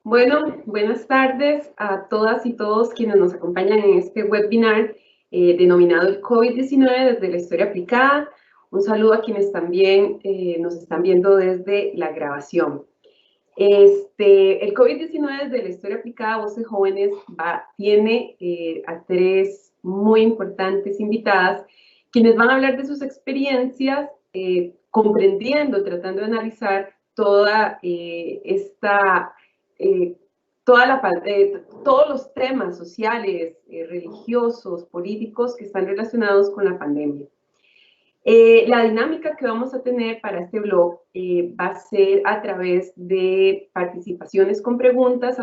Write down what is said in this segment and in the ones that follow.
Bueno, buenas tardes a todas y todos quienes nos acompañan en este webinar denominado el COVID-19 desde la historia aplicada. Un saludo a quienes también nos están viendo desde la grabación. El COVID-19 desde la historia aplicada, Voces Jóvenes, tiene a tres muy importantes invitadas, quienes van a hablar de sus experiencias, comprendiendo, tratando de analizar toda todos los temas sociales, religiosos, políticos que están relacionados con la pandemia. La dinámica que vamos a tener para este blog va a ser a través de participaciones con preguntas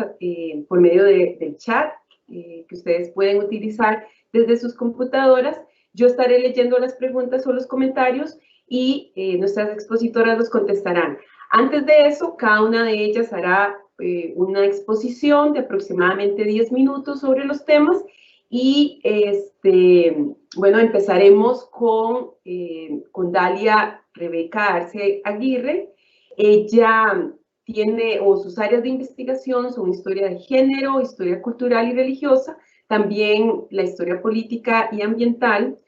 por medio del chat que ustedes pueden utilizar desde sus computadoras. Yo estaré leyendo las preguntas o los comentarios y nuestras expositoras los contestarán. Antes de eso, cada una de ellas hará una exposición de aproximadamente 10 minutos sobre los temas y bueno, empezaremos con Dalia Rebeca Arce Aguirre. Ella tiene, sus áreas de investigación son historia de género, historia cultural y religiosa, también la historia política y ambiental.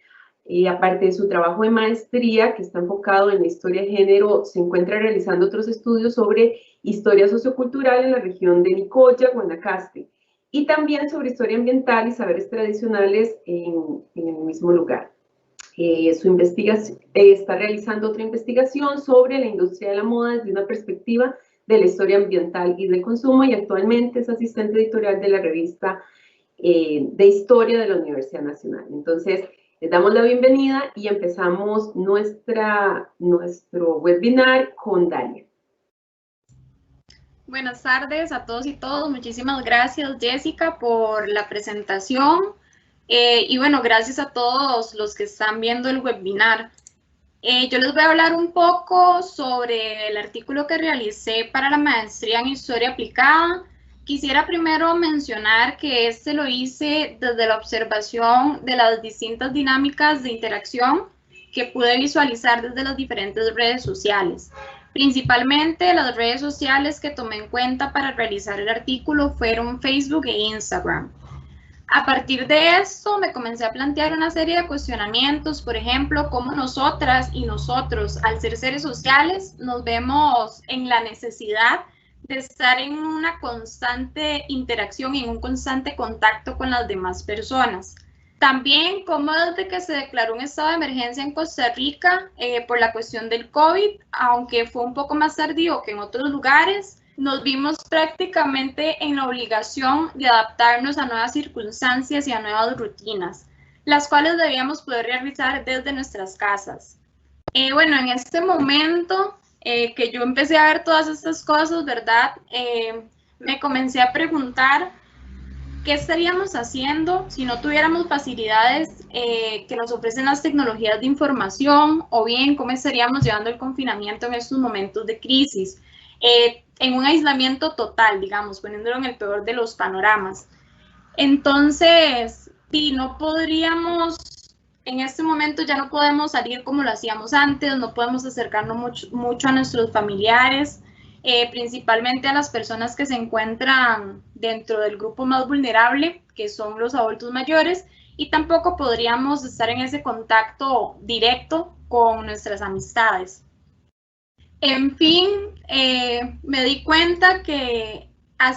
Aparte de su trabajo de maestría, que está enfocado en la historia de género, se encuentra realizando otros estudios sobre historia sociocultural en la región de Nicoya, Guanacaste, y también sobre historia ambiental y saberes tradicionales en el mismo lugar. Su investigación está realizando otra investigación sobre la industria de la moda desde una perspectiva de la historia ambiental y del consumo, y actualmente es asistente editorial de la revista de historia de la Universidad Nacional. Entonces, les damos la bienvenida y empezamos nuestro webinar con Dalia. Buenas tardes a todos y todas. Muchísimas gracias, Jessica, por la presentación. Y bueno, gracias a todos los que están viendo el webinar. Yo les voy a hablar un poco sobre el artículo que realicé para la maestría en Historia Aplicada. Quisiera primero mencionar que lo hice desde la observación de las distintas dinámicas de interacción que pude visualizar desde las diferentes redes sociales. Principalmente las redes sociales que tomé en cuenta para realizar el artículo fueron Facebook e Instagram. A partir de esto me comencé a plantear una serie de cuestionamientos, por ejemplo, cómo nosotras y nosotros, al ser seres sociales, nos vemos en la necesidad de estar en una constante interacción y en un constante contacto con las demás personas. También cómo desde que se declaró un estado de emergencia en Costa Rica por la cuestión del COVID, aunque fue un poco más tardío que en otros lugares, nos vimos prácticamente en la obligación de adaptarnos a nuevas circunstancias y a nuevas rutinas, las cuales debíamos poder realizar desde nuestras casas. Bueno, en este momento que yo empecé a ver todas estas cosas, ¿verdad? Me comencé a preguntar qué estaríamos haciendo si no tuviéramos facilidades que nos ofrecen las tecnologías de información, o bien cómo estaríamos llevando el confinamiento en estos momentos de crisis. En un aislamiento total, digamos, poniéndolo en el peor de los panoramas. Entonces, sí, no podríamos, en este momento ya no podemos salir como lo hacíamos antes, no podemos acercarnos mucho a nuestros familiares, principalmente a las personas que se encuentran dentro del grupo más vulnerable, que son los adultos mayores, y tampoco podríamos estar en ese contacto directo con nuestras amistades. En fin, me di cuenta que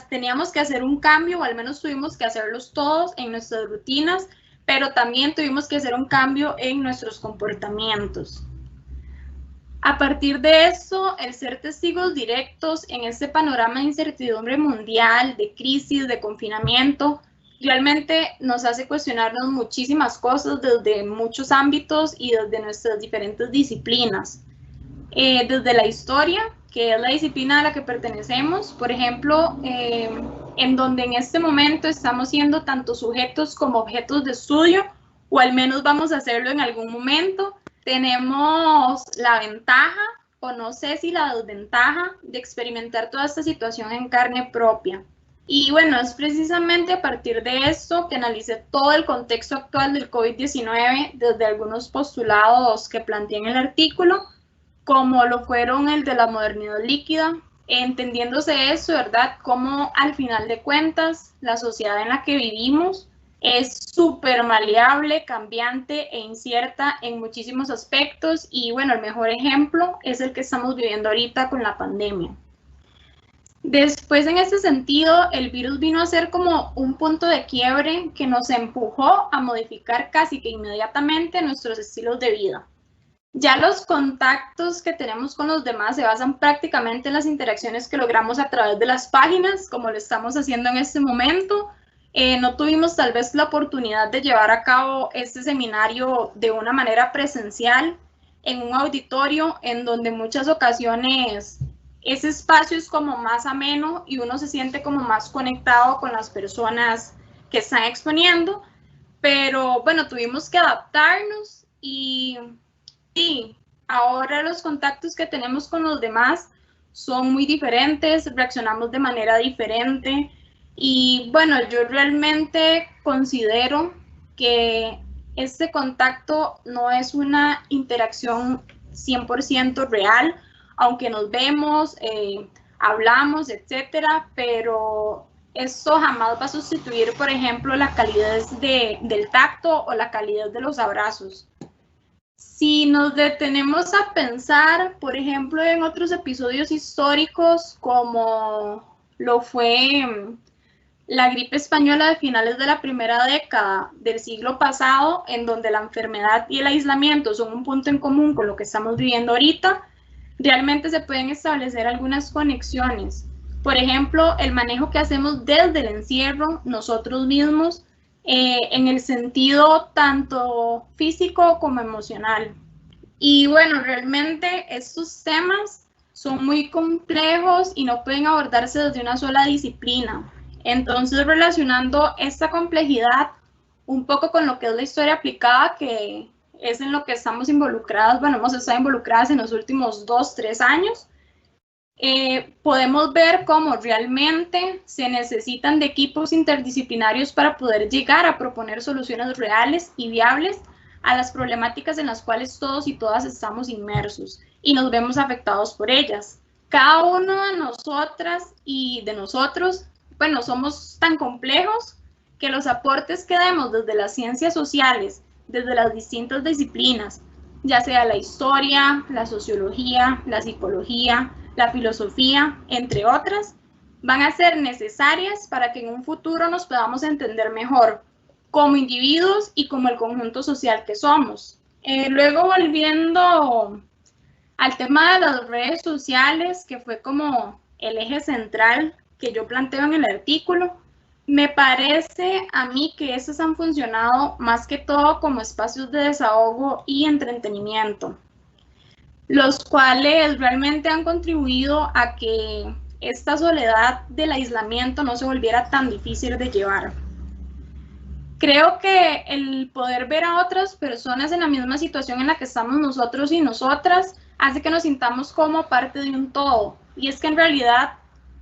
teníamos que hacer un cambio, o al menos tuvimos que hacerlos todos en nuestras rutinas, pero también tuvimos que hacer un cambio en nuestros comportamientos. A partir de eso, el ser testigos directos en este panorama de incertidumbre mundial, de crisis, de confinamiento, realmente nos hace cuestionarnos muchísimas cosas desde muchos ámbitos y desde nuestras diferentes disciplinas. Desde la historia, que es la disciplina a la que pertenecemos, por ejemplo, en donde en este momento estamos siendo tanto sujetos como objetos de estudio, o al menos vamos a hacerlo en algún momento. Tenemos la ventaja, o no sé si la desventaja, de experimentar toda esta situación en carne propia. Y bueno, es precisamente a partir de esto que analicé todo el contexto actual del COVID-19 desde algunos postulados que planteé en el artículo, como lo fueron el de la modernidad líquida, entendiéndose eso, ¿verdad? Como al final de cuentas la sociedad en la que vivimos es súper maleable, cambiante e incierta en muchísimos aspectos y bueno, el mejor ejemplo es el que estamos viviendo ahorita con la pandemia. Después, en ese sentido, el virus vino a ser como un punto de quiebre que nos empujó a modificar casi que inmediatamente nuestros estilos de vida. Ya los contactos que tenemos con los demás se basan prácticamente en las interacciones que logramos a través de las páginas, como lo estamos haciendo en este momento. No tuvimos tal vez la oportunidad de llevar a cabo este seminario de una manera presencial en un auditorio en donde en muchas ocasiones ese espacio es como más ameno y uno se siente como más conectado con las personas que están exponiendo, pero bueno, tuvimos que adaptarnos y sí, ahora los contactos que tenemos con los demás son muy diferentes, reaccionamos de manera diferente y bueno, yo realmente considero que este contacto no es una interacción 100% real, aunque nos vemos, hablamos, etcétera, pero eso jamás va a sustituir, por ejemplo, la calidez del tacto o la calidez de los abrazos. Si nos detenemos a pensar, por ejemplo, en otros episodios históricos como lo fue la gripe española de finales de la primera década del siglo pasado, en donde la enfermedad y el aislamiento son un punto en común con lo que estamos viviendo ahorita, realmente se pueden establecer algunas conexiones. Por ejemplo, el manejo que hacemos desde el encierro nosotros mismos, en el sentido tanto físico como emocional. Y bueno, realmente estos temas son muy complejos y no pueden abordarse desde una sola disciplina. Entonces, relacionando esta complejidad un poco con lo que es la historia aplicada, que es en lo que estamos involucradas, bueno, hemos estado involucradas en los últimos 2-3 años, podemos ver cómo realmente se necesitan de equipos interdisciplinarios para poder llegar a proponer soluciones reales y viables a las problemáticas en las cuales todos y todas estamos inmersos y nos vemos afectados por ellas. Cada uno de nosotras y de nosotros, bueno, somos tan complejos que los aportes que demos desde las ciencias sociales, desde las distintas disciplinas, ya sea la historia, la sociología, la psicología, la filosofía, entre otras, van a ser necesarias para que en un futuro nos podamos entender mejor como individuos y como el conjunto social que somos. Luego, volviendo al tema de las redes sociales, que fue como el eje central que yo planteo en el artículo, me parece a mí que estos han funcionado más que todo como espacios de desahogo y entretenimiento, los cuales realmente han contribuido a que esta soledad del aislamiento no se volviera tan difícil de llevar. Creo que el poder ver a otras personas en la misma situación en la que estamos nosotros y nosotras hace que nos sintamos como parte de un todo. Y es que en realidad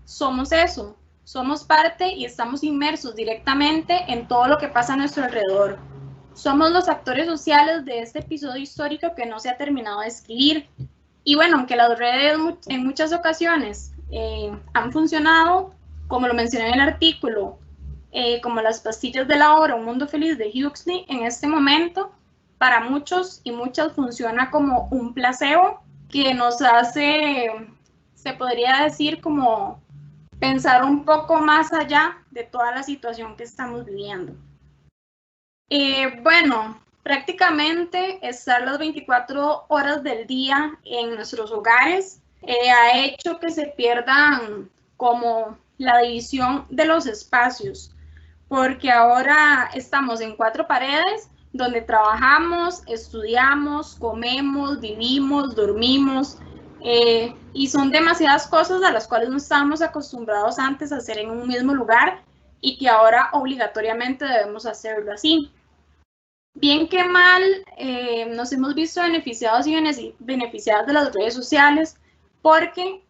somos eso, somos parte y estamos inmersos directamente en todo lo que pasa a nuestro alrededor. Somos los actores sociales de este episodio histórico que no se ha terminado de escribir. Y bueno, aunque las redes en muchas ocasiones han funcionado, como lo mencioné en el artículo, como las pastillas de la hora, un mundo feliz de Huxley, en este momento, para muchos y muchas funciona como un placebo que nos hace, se podría decir, como pensar un poco más allá de toda la situación que estamos viviendo. Bueno, prácticamente estar las 24 horas del día en nuestros hogares ha hecho que se pierdan como la división de los espacios, porque ahora estamos en 4 paredes donde trabajamos, estudiamos, comemos, vivimos, dormimos, y son demasiadas cosas a las cuales no estábamos acostumbrados antes a hacer en un mismo lugar y que ahora obligatoriamente debemos hacerlo así. Bien que mal, nos hemos visto beneficiados y beneficiadas de las redes sociales porque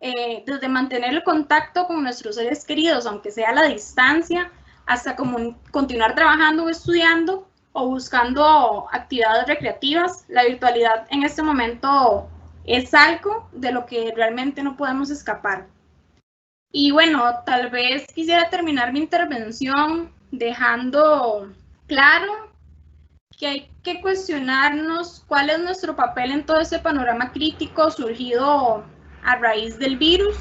desde mantener el contacto con nuestros seres queridos, aunque sea a la distancia, hasta continuar trabajando o estudiando o buscando actividades recreativas, la virtualidad en este momento es algo de lo que realmente no podemos escapar. Y bueno, tal vez quisiera terminar mi intervención dejando claro que hay que cuestionarnos cuál es nuestro papel en todo ese panorama crítico surgido a raíz del virus,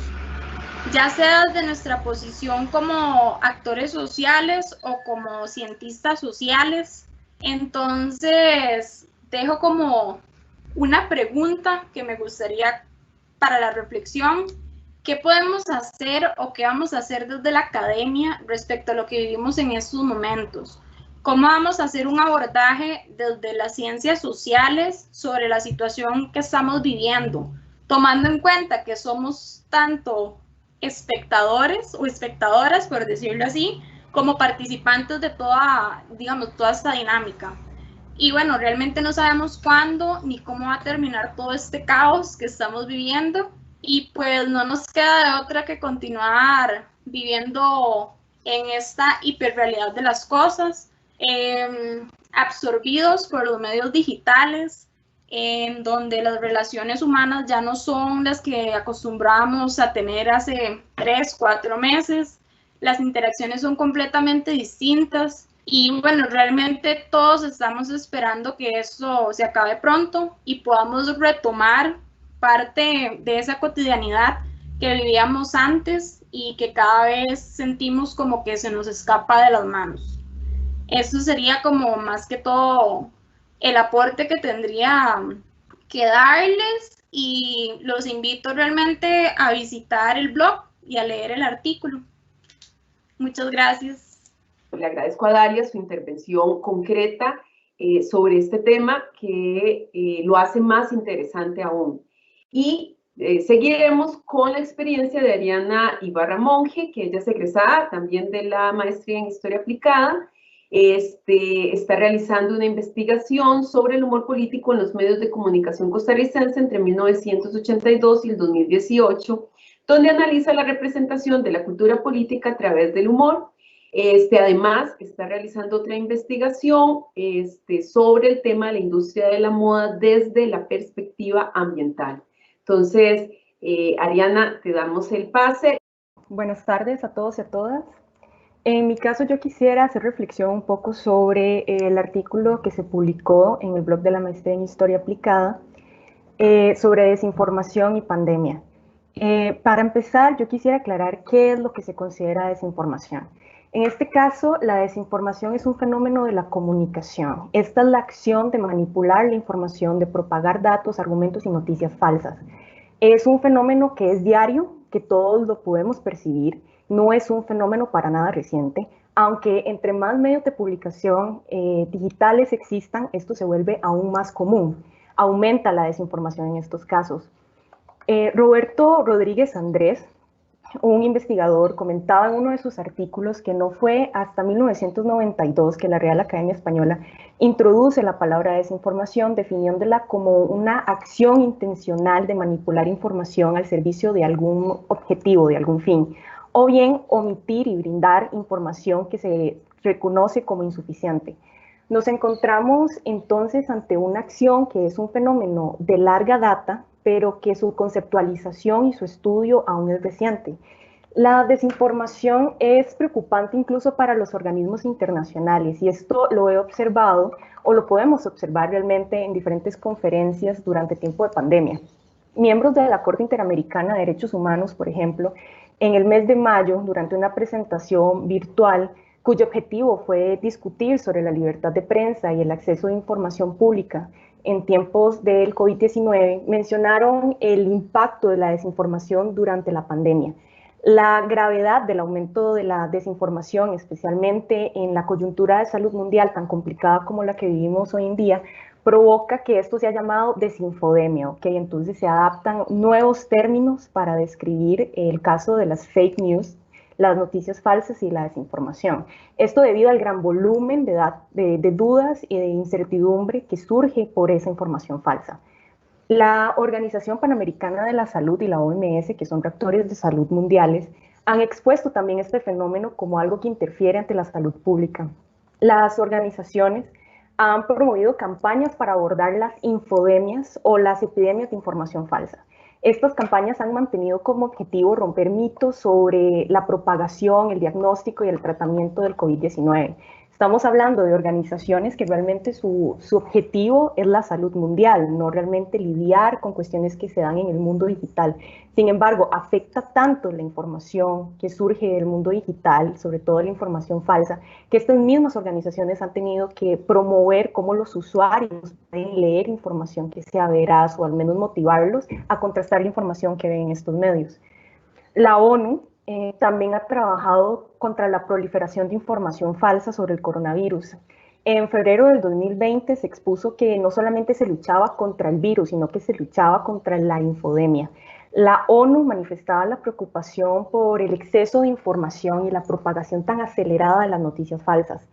ya sea desde nuestra posición como actores sociales o como cientistas sociales. Entonces, dejo como una pregunta que me gustaría para la reflexión. ¿Qué podemos hacer o qué vamos a hacer desde la academia respecto a lo que vivimos en estos momentos? ¿Cómo vamos a hacer un abordaje desde las ciencias sociales sobre la situación que estamos viviendo, tomando en cuenta que somos tanto espectadores o espectadoras, por decirlo así, como participantes de toda, digamos, toda esta dinámica? Y bueno, realmente no sabemos cuándo ni cómo va a terminar todo este caos que estamos viviendo, y pues no nos queda de otra que continuar viviendo en esta hiperrealidad de las cosas, absorbidos por los medios digitales, en donde las relaciones humanas ya no son las que acostumbrábamos a tener hace 3, 4 meses. Las interacciones son completamente distintas. Y bueno, realmente todos estamos esperando que eso se acabe pronto y podamos retomar parte de esa cotidianidad que vivíamos antes y que cada vez sentimos como que se nos escapa de las manos. Eso sería como más que todo el aporte que tendría que darles, y los invito realmente a visitar el blog y a leer el artículo. Muchas gracias. Le agradezco a Dalia su intervención concreta sobre este tema que lo hace más interesante aún. Y seguiremos con la experiencia de Ariana Ibarra Monge, que ella es egresada también de la maestría en Historia Aplicada. Está realizando una investigación sobre el humor político en los medios de comunicación costarricense entre 1982 y el 2018, donde analiza la representación de la cultura política a través del humor. Además, está realizando otra investigación sobre el tema de la industria de la moda desde la perspectiva ambiental. Entonces, Ariana, te damos el pase. Buenas tardes a todos y a todas. En mi caso, yo quisiera hacer reflexión un poco sobre el artículo que se publicó en el blog de la maestría en Historia Aplicada sobre desinformación y pandemia. Para empezar, yo quisiera aclarar qué es lo que se considera desinformación. En este caso, la desinformación es un fenómeno de la comunicación. Esta es la acción de manipular la información, de propagar datos, argumentos y noticias falsas. Es un fenómeno que es diario, que todos lo podemos percibir. No es un fenómeno para nada reciente, aunque entre más medios de publicación digitales existan, esto se vuelve aún más común. Aumenta la desinformación en estos casos. Roberto Rodríguez Andrés, un investigador, comentaba en uno de sus artículos que no fue hasta 1992 que la Real Academia Española introduce la palabra desinformación, definiéndola como una acción intencional de manipular información al servicio de algún objetivo, de algún fin, o bien omitir y brindar información que se reconoce como insuficiente. Nos encontramos entonces ante una acción que es un fenómeno de larga data, pero que su conceptualización y su estudio aún es reciente. La desinformación es preocupante incluso para los organismos internacionales, y esto lo he observado o lo podemos observar realmente en diferentes conferencias durante tiempo de pandemia. Miembros de la Corte Interamericana de Derechos Humanos, por ejemplo, en el mes de mayo, durante una presentación virtual, cuyo objetivo fue discutir sobre la libertad de prensa y el acceso a información pública en tiempos del COVID-19, mencionaron el impacto de la desinformación durante la pandemia. La gravedad del aumento de la desinformación, especialmente en la coyuntura de salud mundial tan complicada como la que vivimos hoy en día, provoca que esto se ha llamado desinfodemia, ¿ok? Entonces se adaptan nuevos términos para describir el caso de las fake news, las noticias falsas y la desinformación. Esto debido al gran volumen de dudas y de incertidumbre que surge por esa información falsa. La Organización Panamericana de la Salud y la OMS, que son actores de salud mundiales, han expuesto también este fenómeno como algo que interfiere ante la salud pública. Las organizaciones han promovido campañas para abordar las infodemias o las epidemias de información falsa. Estas campañas han mantenido como objetivo romper mitos sobre la propagación, el diagnóstico y el tratamiento del COVID-19. Estamos hablando de organizaciones que realmente su objetivo es la salud mundial, no realmente lidiar con cuestiones que se dan en el mundo digital. Sin embargo, afecta tanto la información que surge del mundo digital, sobre todo la información falsa, que estas mismas organizaciones han tenido que promover cómo los usuarios pueden leer información que sea veraz o al menos motivarlos a contrastar la información que ven en estos medios. La ONU también ha trabajado contra la proliferación de información falsa sobre el coronavirus. En febrero del 2020 se expuso que no solamente se luchaba contra el virus, sino que se luchaba contra la infodemia. La ONU manifestaba la preocupación por el exceso de información y la propagación tan acelerada de las noticias falsas.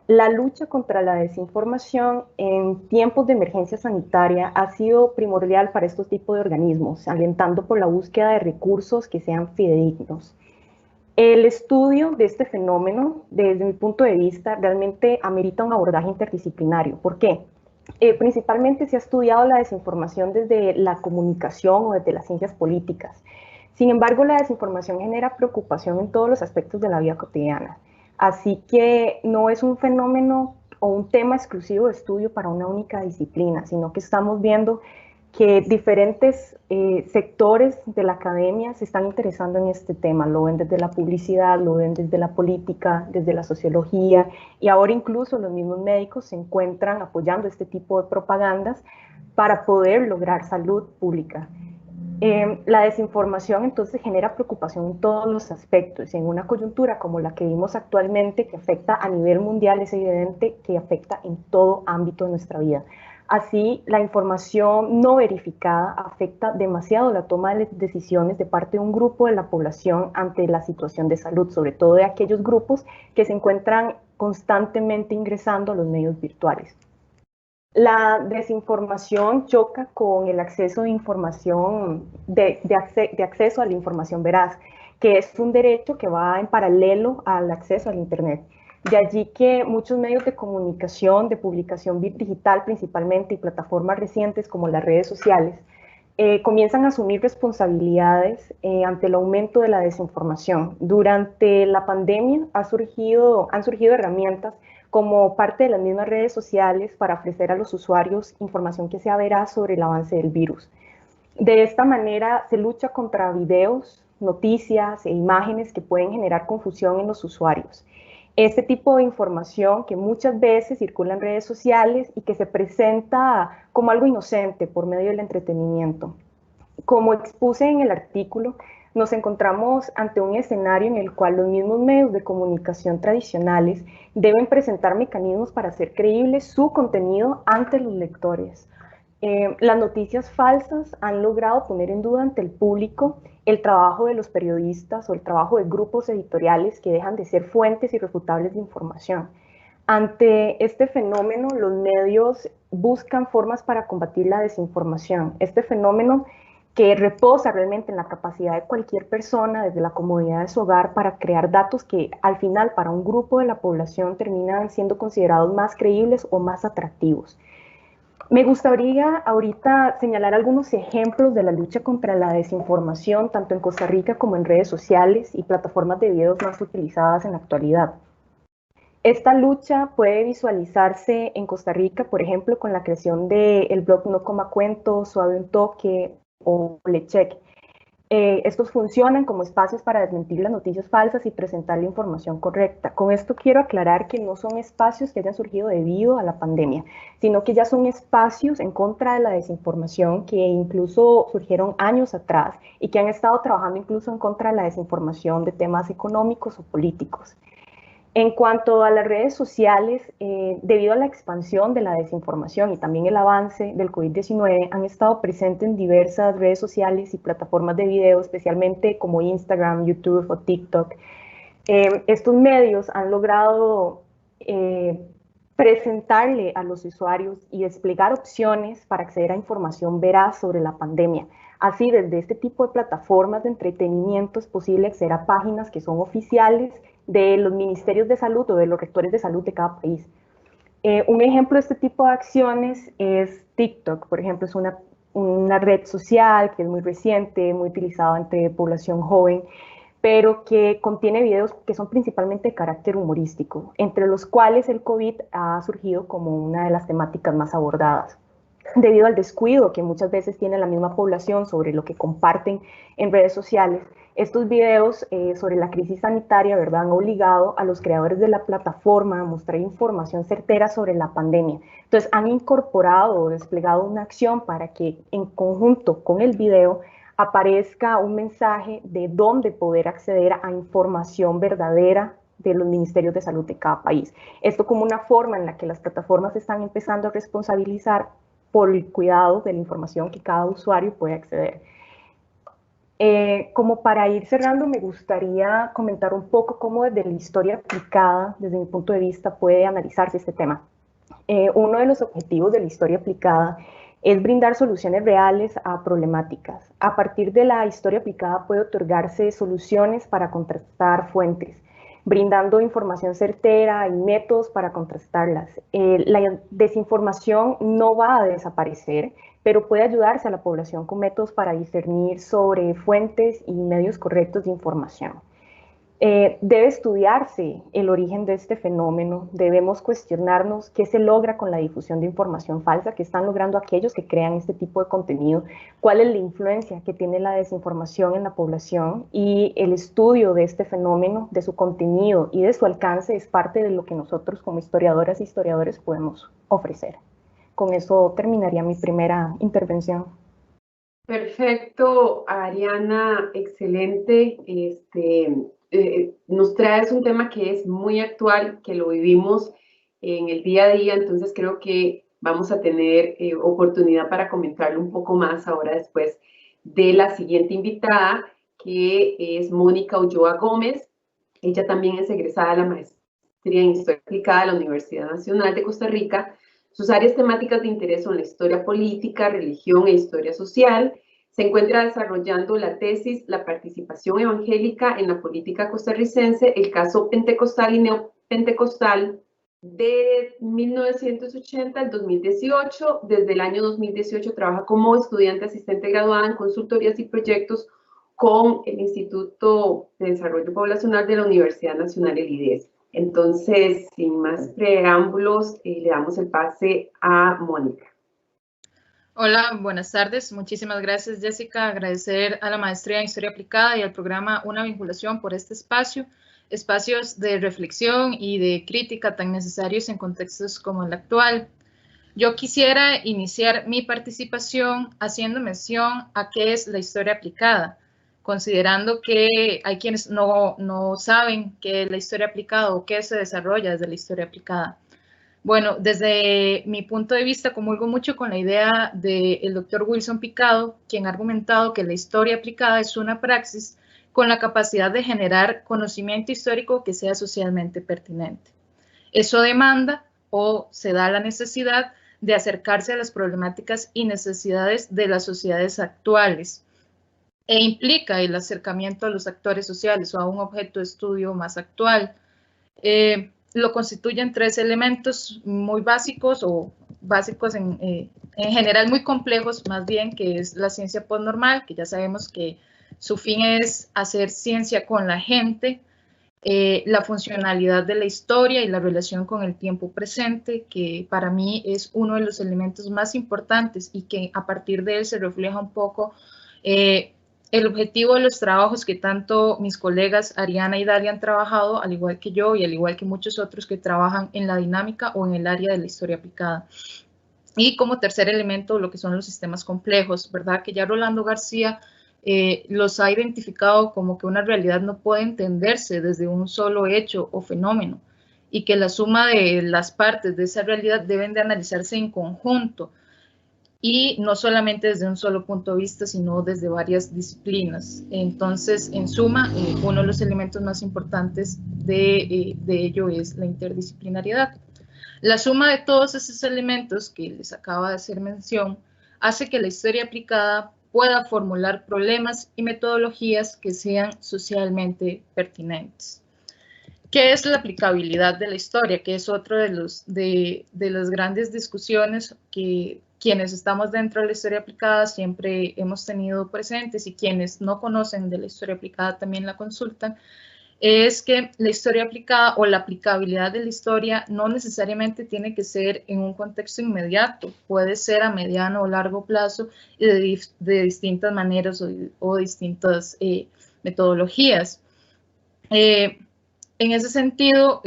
La lucha contra la desinformación en tiempos de emergencia sanitaria ha sido primordial para estos tipos de organismos, alentando por la búsqueda de recursos que sean fidedignos. El estudio de este fenómeno, desde mi punto de vista, realmente amerita un abordaje interdisciplinario. ¿Por qué? Principalmente se ha estudiado la desinformación desde la comunicación o desde las ciencias políticas. Sin embargo, la desinformación genera preocupación en todos los aspectos de la vida cotidiana. Así que no es un fenómeno o un tema exclusivo de estudio para una única disciplina, sino que estamos viendo que diferentes sectores de la academia se están interesando en este tema. Lo ven desde la publicidad, lo ven desde la política, desde la sociología, y ahora incluso los mismos médicos se encuentran apoyando este tipo de propagandas para poder lograr salud pública. La desinformación entonces genera preocupación en todos los aspectos. En una coyuntura como la que vimos actualmente, que afecta a nivel mundial, es evidente que afecta en todo ámbito de nuestra vida. Así, la información no verificada afecta demasiado la toma de decisiones de parte de un grupo de la población ante la situación de salud, sobre todo de aquellos grupos que se encuentran constantemente ingresando a los medios virtuales. La desinformación choca con el acceso de información, de acceso a la información veraz, que es un derecho que va en paralelo al acceso al Internet. De allí que muchos medios de comunicación, de publicación digital principalmente, y plataformas recientes como las redes sociales, comienzan a asumir responsabilidades ante el aumento de la desinformación. Durante la pandemia han surgido herramientas como parte de las mismas redes sociales para ofrecer a los usuarios información que sea veraz sobre el avance del virus. De esta manera se lucha contra videos, noticias e imágenes que pueden generar confusión en los usuarios. Este tipo de información que muchas veces circula en redes sociales y que se presenta como algo inocente por medio del entretenimiento. Como expuse en el artículo, nos encontramos ante un escenario en el cual los mismos medios de comunicación tradicionales deben presentar mecanismos para hacer creíble su contenido ante los lectores. Las noticias falsas han logrado poner en duda ante el público el trabajo de los periodistas o el trabajo de grupos editoriales que dejan de ser fuentes irrefutables de información. Ante este fenómeno, los medios buscan formas para combatir la desinformación. Este fenómeno que reposa realmente en la capacidad de cualquier persona desde la comodidad de su hogar para crear datos que al final para un grupo de la población terminan siendo considerados más creíbles o más atractivos. Me gustaría ahorita señalar algunos ejemplos de la lucha contra la desinformación, tanto en Costa Rica como en redes sociales y plataformas de videos más utilizadas en la actualidad. Esta lucha puede visualizarse en Costa Rica, por ejemplo, con la creación del blog No Coma Cuentos, Suave un Toque o Lecheck. Estos funcionan como espacios para desmentir las noticias falsas y presentar la información correcta. Con esto quiero aclarar que no son espacios que hayan surgido debido a la pandemia, sino que ya son espacios en contra de la desinformación que incluso surgieron años atrás y que han estado trabajando incluso en contra de la desinformación de temas económicos o políticos. En cuanto a las redes sociales, debido a la expansión de la desinformación y también el avance del COVID-19, han estado presentes en diversas redes sociales y plataformas de video, especialmente como Instagram, YouTube o TikTok. Estos medios han logrado presentarle a los usuarios y desplegar opciones para acceder a información veraz sobre la pandemia. Así, desde este tipo de plataformas de entretenimiento es posible acceder a páginas que son oficiales de los ministerios de salud o de los rectores de salud de cada país. Un ejemplo de este tipo de acciones es TikTok, por ejemplo, es una una red social que es muy reciente, muy utilizada entre población joven, pero que contiene videos que son principalmente de carácter humorístico, entre los cuales el COVID ha surgido como una de las temáticas más abordadas. Debido al descuido que muchas veces tiene la misma población sobre lo que comparten en redes sociales, estos videos sobre la crisis sanitaria, ¿verdad?, han obligado a los creadores de la plataforma a mostrar información certera sobre la pandemia. Entonces han incorporado o desplegado una acción para que en conjunto con el video aparezca un mensaje de dónde poder acceder a información verdadera de los ministerios de salud de cada país. Esto como una forma en la que las plataformas están empezando a responsabilizar por el cuidado de la información que cada usuario puede acceder. Como para ir cerrando, me gustaría comentar un poco cómo desde la historia aplicada, desde mi punto de vista, puede analizarse este tema. Uno de los objetivos de la historia aplicada es brindar soluciones reales a problemáticas. A partir de la historia aplicada puede otorgarse soluciones para contrastar fuentes, brindando información certera y métodos para contrastarlas. La desinformación no va a desaparecer, pero puede ayudarse a la población con métodos para discernir sobre fuentes y medios correctos de información. Debe estudiarse el origen de este fenómeno, debemos cuestionarnos qué se logra con la difusión de información falsa, qué están logrando aquellos que crean este tipo de contenido, cuál es la influencia que tiene la desinformación en la población, y el estudio de este fenómeno, de su contenido y de su alcance es parte de lo que nosotros como historiadoras e historiadores podemos ofrecer. Con eso terminaría mi primera intervención. Perfecto, Ariana, excelente. Nos traes un tema que es muy actual, que lo vivimos en el día a día, entonces creo que vamos a tener oportunidad para comentarlo un poco más ahora después de la siguiente invitada, que es Mónica Ulloa Gómez. Ella también es egresada de la maestría en Historia Aplicada de la Universidad Nacional de Costa Rica. Sus áreas temáticas de interés son la historia política, religión e historia social. Se encuentra desarrollando la tesis La participación evangélica en la política costarricense, el caso pentecostal y neopentecostal de 1980 al 2018. Desde el año 2018 trabaja como estudiante asistente graduada en consultorías y proyectos con el Instituto de Desarrollo Poblacional de la Universidad Nacional, el IDES. Entonces, sin más preámbulos, le damos el pase a Mónica. Hola, buenas tardes. Muchísimas gracias, Jessica. Agradecer a la Maestría en Historia Aplicada y al programa Una Vinculación por este espacio, espacios de reflexión y de crítica tan necesarios en contextos como el actual. Yo quisiera iniciar mi participación haciendo mención a qué es la historia aplicada, considerando que hay quienes no saben qué es la historia aplicada o qué se desarrolla desde la historia aplicada. Bueno, desde mi punto de vista, comulgo mucho con la idea del doctor Wilson Picado, quien ha argumentado que la historia aplicada es una praxis con la capacidad de generar conocimiento histórico que sea socialmente pertinente. Eso demanda o se da la necesidad de acercarse a las problemáticas y necesidades de las sociedades actuales e implica el acercamiento a los actores sociales o a un objeto de estudio más actual. Lo constituyen tres elementos muy básicos o básicos en general muy complejos, más bien, que es la ciencia postnormal, que ya sabemos que su fin es hacer ciencia con la gente, la funcionalidad de la historia y la relación con el tiempo presente, que para mí es uno de los elementos más importantes y que a partir de él se refleja un poco el objetivo de los trabajos que tanto mis colegas Ariana y Dalia han trabajado, al igual que yo y al igual que muchos otros que trabajan en la dinámica o en el área de la historia aplicada. Y como tercer elemento, lo que son los sistemas complejos, ¿verdad? Que ya Rolando García los ha identificado como que una realidad no puede entenderse desde un solo hecho o fenómeno y que la suma de las partes de esa realidad deben de analizarse en conjunto, y no solamente desde un solo punto de vista, sino desde varias disciplinas. Entonces, en suma, uno de los elementos más importantes de ello es la interdisciplinariedad. La suma de todos esos elementos que les acabo de hacer mención hace que la historia aplicada pueda formular problemas y metodologías que sean socialmente pertinentes. ¿Qué es la aplicabilidad de la historia? Que es otro de las grandes discusiones que quienes estamos dentro de la historia aplicada siempre hemos tenido presentes, y quienes no conocen de la historia aplicada también la consultan, es que la historia aplicada o la aplicabilidad de la historia no necesariamente tiene que ser en un contexto inmediato, puede ser a mediano o largo plazo y de distintas maneras o distintas metodologías. En ese sentido,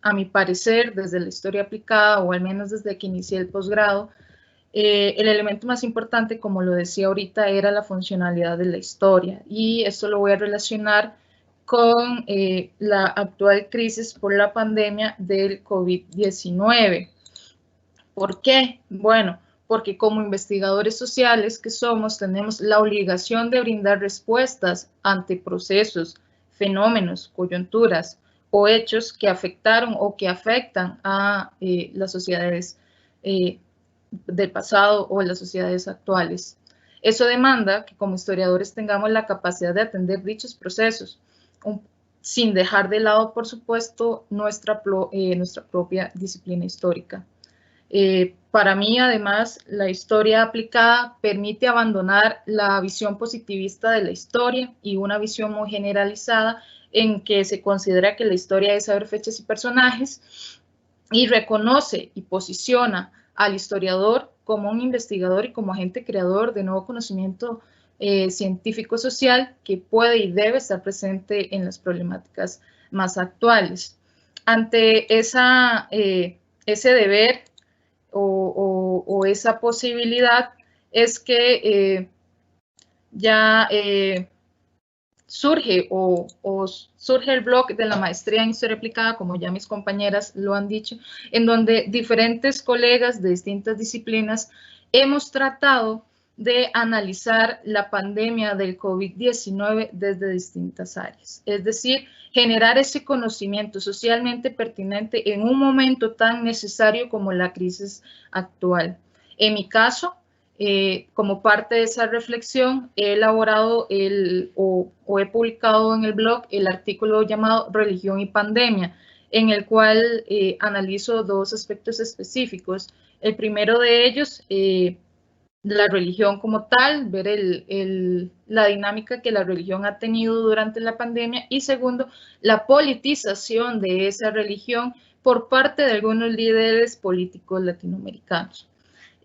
a mi parecer, desde la historia aplicada, o al menos desde que inicié el posgrado, el elemento más importante, como lo decía ahorita, era la funcionalidad de la historia, y esto lo voy a relacionar con la actual crisis por la pandemia del COVID-19. ¿Por qué? Bueno, porque como investigadores sociales que somos, tenemos la obligación de brindar respuestas ante procesos, fenómenos, coyunturas o hechos que afectaron o que afectan a las sociedades del pasado o las sociedades actuales. Eso demanda que como historiadores tengamos la capacidad de atender dichos procesos, sin dejar de lado, por supuesto, nuestra propia disciplina histórica. Para mí, además, la historia aplicada permite abandonar la visión positivista de la historia y una visión muy generalizada en que se considera que la historia es saber fechas y personajes, y reconoce y posiciona al historiador como un investigador y como agente creador de nuevo conocimiento científico-social que puede y debe estar presente en las problemáticas más actuales. Ante ese deber o esa posibilidad es que surge surge el blog de la maestría en historia aplicada, como ya mis compañeras lo han dicho, en donde diferentes colegas de distintas disciplinas hemos tratado de analizar la pandemia del COVID-19 desde distintas áreas. Es decir, generar ese conocimiento socialmente pertinente en un momento tan necesario como la crisis actual. En mi caso, como parte de esa reflexión, he elaborado o he publicado en el blog el artículo llamado Religión y Pandemia, en el cual analizo dos aspectos específicos. El primero de ellos, la religión como tal, ver la dinámica que la religión ha tenido durante la pandemia, y segundo, la politización de esa religión por parte de algunos líderes políticos latinoamericanos.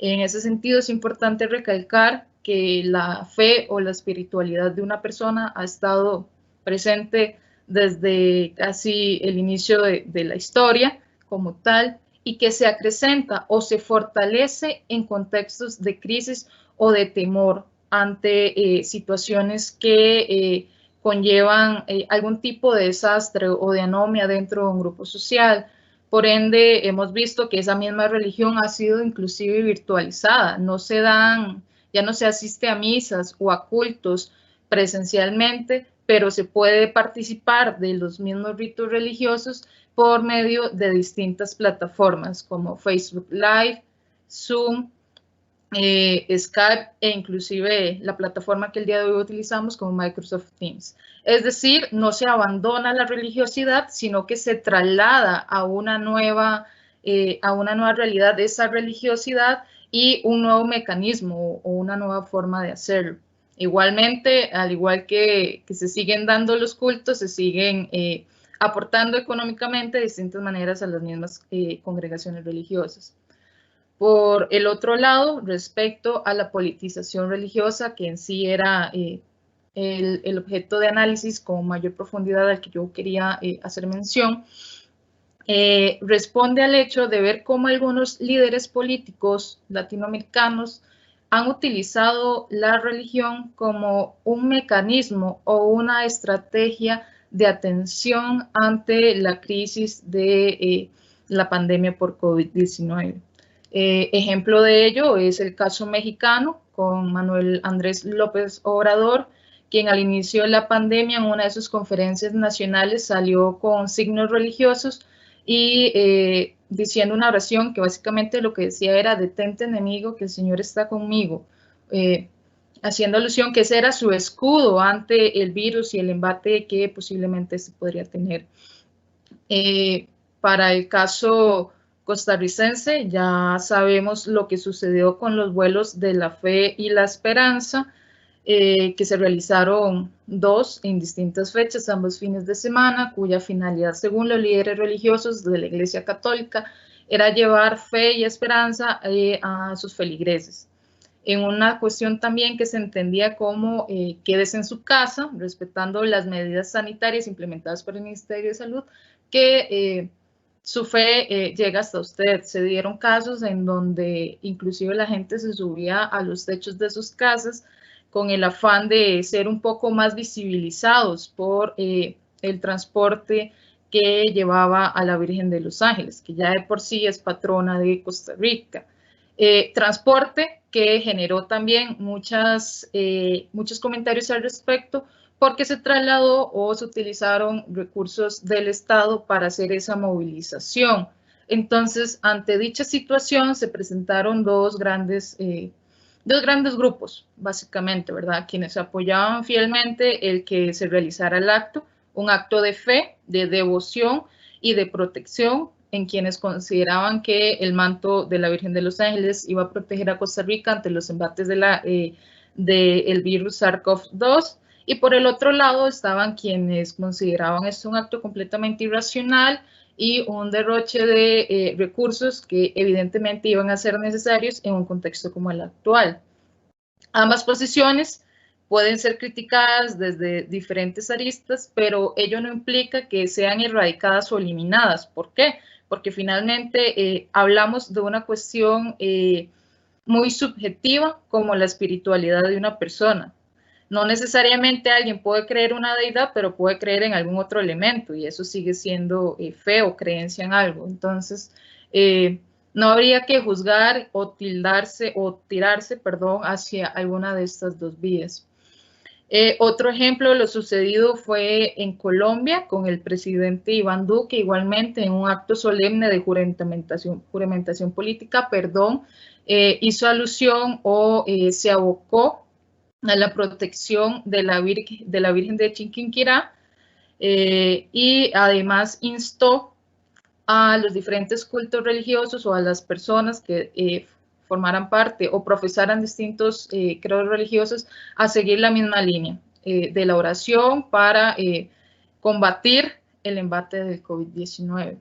En ese sentido, es importante recalcar que la fe o la espiritualidad de una persona ha estado presente desde casi el inicio de la historia como tal, y que se acrecenta o se fortalece en contextos de crisis o de temor ante situaciones que conllevan algún tipo de desastre o de anomia dentro de un grupo social. Por ende, hemos visto que esa misma religión ha sido inclusive virtualizada. Ya no se asiste a misas o a cultos presencialmente, pero se puede participar de los mismos ritos religiosos por medio de distintas plataformas como Facebook Live, Zoom, Skype e inclusive la plataforma que el día de hoy utilizamos como Microsoft Teams. Es decir, no se abandona la religiosidad, sino que se traslada a una nueva realidad de esa religiosidad y un nuevo mecanismo o una nueva forma de hacerlo. Igualmente, al igual que se siguen dando los cultos, se siguen aportando económicamente de distintas maneras a las mismas congregaciones religiosas. Por el otro lado, respecto a la politización religiosa, que en sí era el objeto de análisis con mayor profundidad al que yo quería hacer mención, responde al hecho de ver cómo algunos líderes políticos latinoamericanos han utilizado la religión como un mecanismo o una estrategia de atención ante la crisis de la pandemia por COVID-19. Ejemplo de ello es el caso mexicano con Manuel Andrés López Obrador, quien al inicio de la pandemia en una de sus conferencias nacionales salió con signos religiosos y diciendo una oración que básicamente lo que decía era: detente enemigo, que el Señor está conmigo, haciendo alusión que ese era su escudo ante el virus y el embate que posiblemente se podría tener. Para el caso costarricense. Ya sabemos lo que sucedió con los vuelos de la Fe y la Esperanza, que se realizaron 2 en distintas fechas, ambos fines de semana, cuya finalidad, según los líderes religiosos de la Iglesia Católica, era llevar fe y esperanza a sus feligreses. En una cuestión también que se entendía como quédese en su casa, respetando las medidas sanitarias implementadas por el Ministerio de Salud, que su fe llega hasta usted. Se dieron casos en donde inclusive la gente se subía a los techos de sus casas con el afán de ser un poco más visibilizados por el transporte que llevaba a la Virgen de los Ángeles, que ya de por sí es patrona de Costa Rica. Transporte que generó también muchos comentarios al respecto, porque se trasladó o se utilizaron recursos del Estado para hacer esa movilización. Entonces, ante dicha situación se presentaron dos grandes grupos, básicamente, ¿verdad? Quienes apoyaban fielmente el que se realizara el acto, un acto de fe, de devoción y de protección, en quienes consideraban que el manto de la Virgen de los Ángeles iba a proteger a Costa Rica ante los embates del virus SARS-CoV-2, y por el otro lado estaban quienes consideraban esto un acto completamente irracional y un derroche de recursos que evidentemente iban a ser necesarios en un contexto como el actual. Ambas posiciones pueden ser criticadas desde diferentes aristas, pero ello no implica que sean erradicadas o eliminadas. ¿Por qué? Porque finalmente hablamos de una cuestión muy subjetiva como la espiritualidad de una persona. No necesariamente alguien puede creer una deidad, pero puede creer en algún otro elemento, y eso sigue siendo fe o creencia en algo. Entonces, no habría que juzgar o tirarse hacia alguna de estas dos vías. Otro ejemplo de lo sucedido fue en Colombia con el presidente Iván Duque, igualmente en un acto solemne de juramentación política, hizo alusión o se abocó a la protección de la Virgen de Chiquinquirá, y además instó a los diferentes cultos religiosos o a las personas que formaran parte o profesaran distintos credos religiosos a seguir la misma línea de la oración para combatir el embate del COVID-19.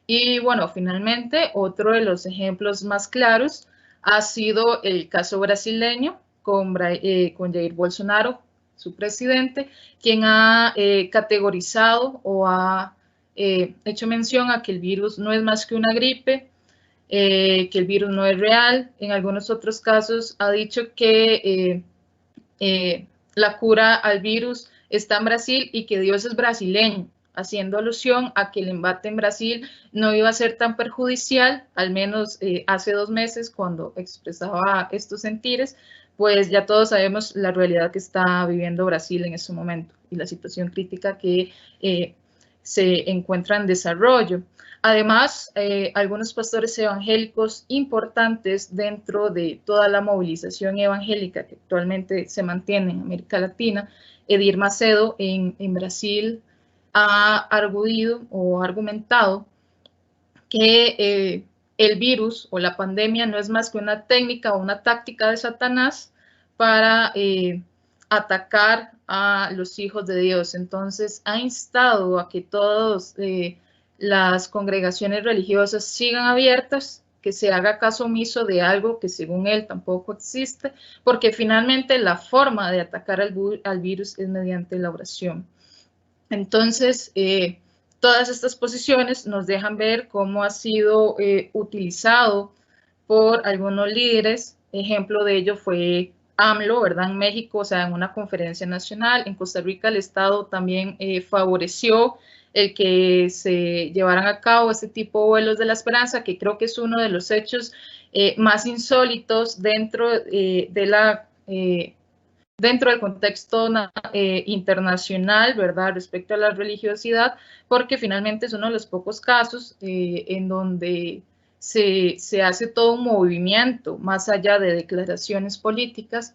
Y bueno, finalmente, otro de los ejemplos más claros ha sido el caso brasileño con Jair Bolsonaro, su presidente, quien ha categorizado o ha hecho mención a que el virus no es más que una gripe, que el virus no es real. En algunos otros casos ha dicho que la cura al virus está en Brasil y que Dios es brasileño, haciendo alusión a que el embate en Brasil no iba a ser tan perjudicial, al menos hace 2 meses cuando expresaba estos sentires, pues ya todos sabemos la realidad que está viviendo Brasil en ese momento y la situación crítica que se encuentra en desarrollo. Además, algunos pastores evangélicos importantes dentro de toda la movilización evangélica que actualmente se mantiene en América Latina, Edir Macedo en Brasil ha argumentado que el virus o la pandemia no es más que una técnica o una táctica de Satanás para atacar a los hijos de Dios. Entonces ha instado a que todas las congregaciones religiosas sigan abiertas, que se haga caso omiso de algo que según él tampoco existe, porque finalmente la forma de atacar al virus es mediante la oración. Entonces, todas estas posiciones nos dejan ver cómo ha sido utilizado por algunos líderes. Ejemplo de ello fue AMLO, ¿verdad? En México, o sea, en una conferencia nacional. En Costa Rica el Estado también favoreció el que se llevaran a cabo este tipo de vuelos de la esperanza, que creo que es uno de los hechos más insólitos dentro del contexto internacional, ¿verdad?, respecto a la religiosidad, porque finalmente es uno de los pocos casos en donde se hace todo un movimiento, más allá de declaraciones políticas,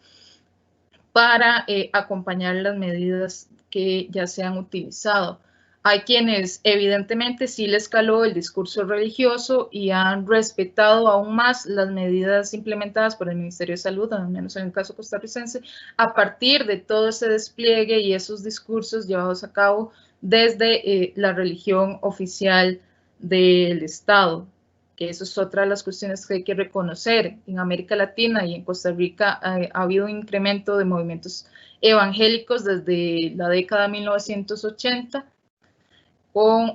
para acompañar las medidas que ya se han utilizado. Hay quienes evidentemente sí les caló el discurso religioso y han respetado aún más las medidas implementadas por el Ministerio de Salud, al menos en el caso costarricense, a partir de todo ese despliegue y esos discursos llevados a cabo desde la religión oficial del Estado, que eso es otra de las cuestiones que hay que reconocer. En América Latina y en Costa Rica ha habido un incremento de movimientos evangélicos desde la década de 1980, con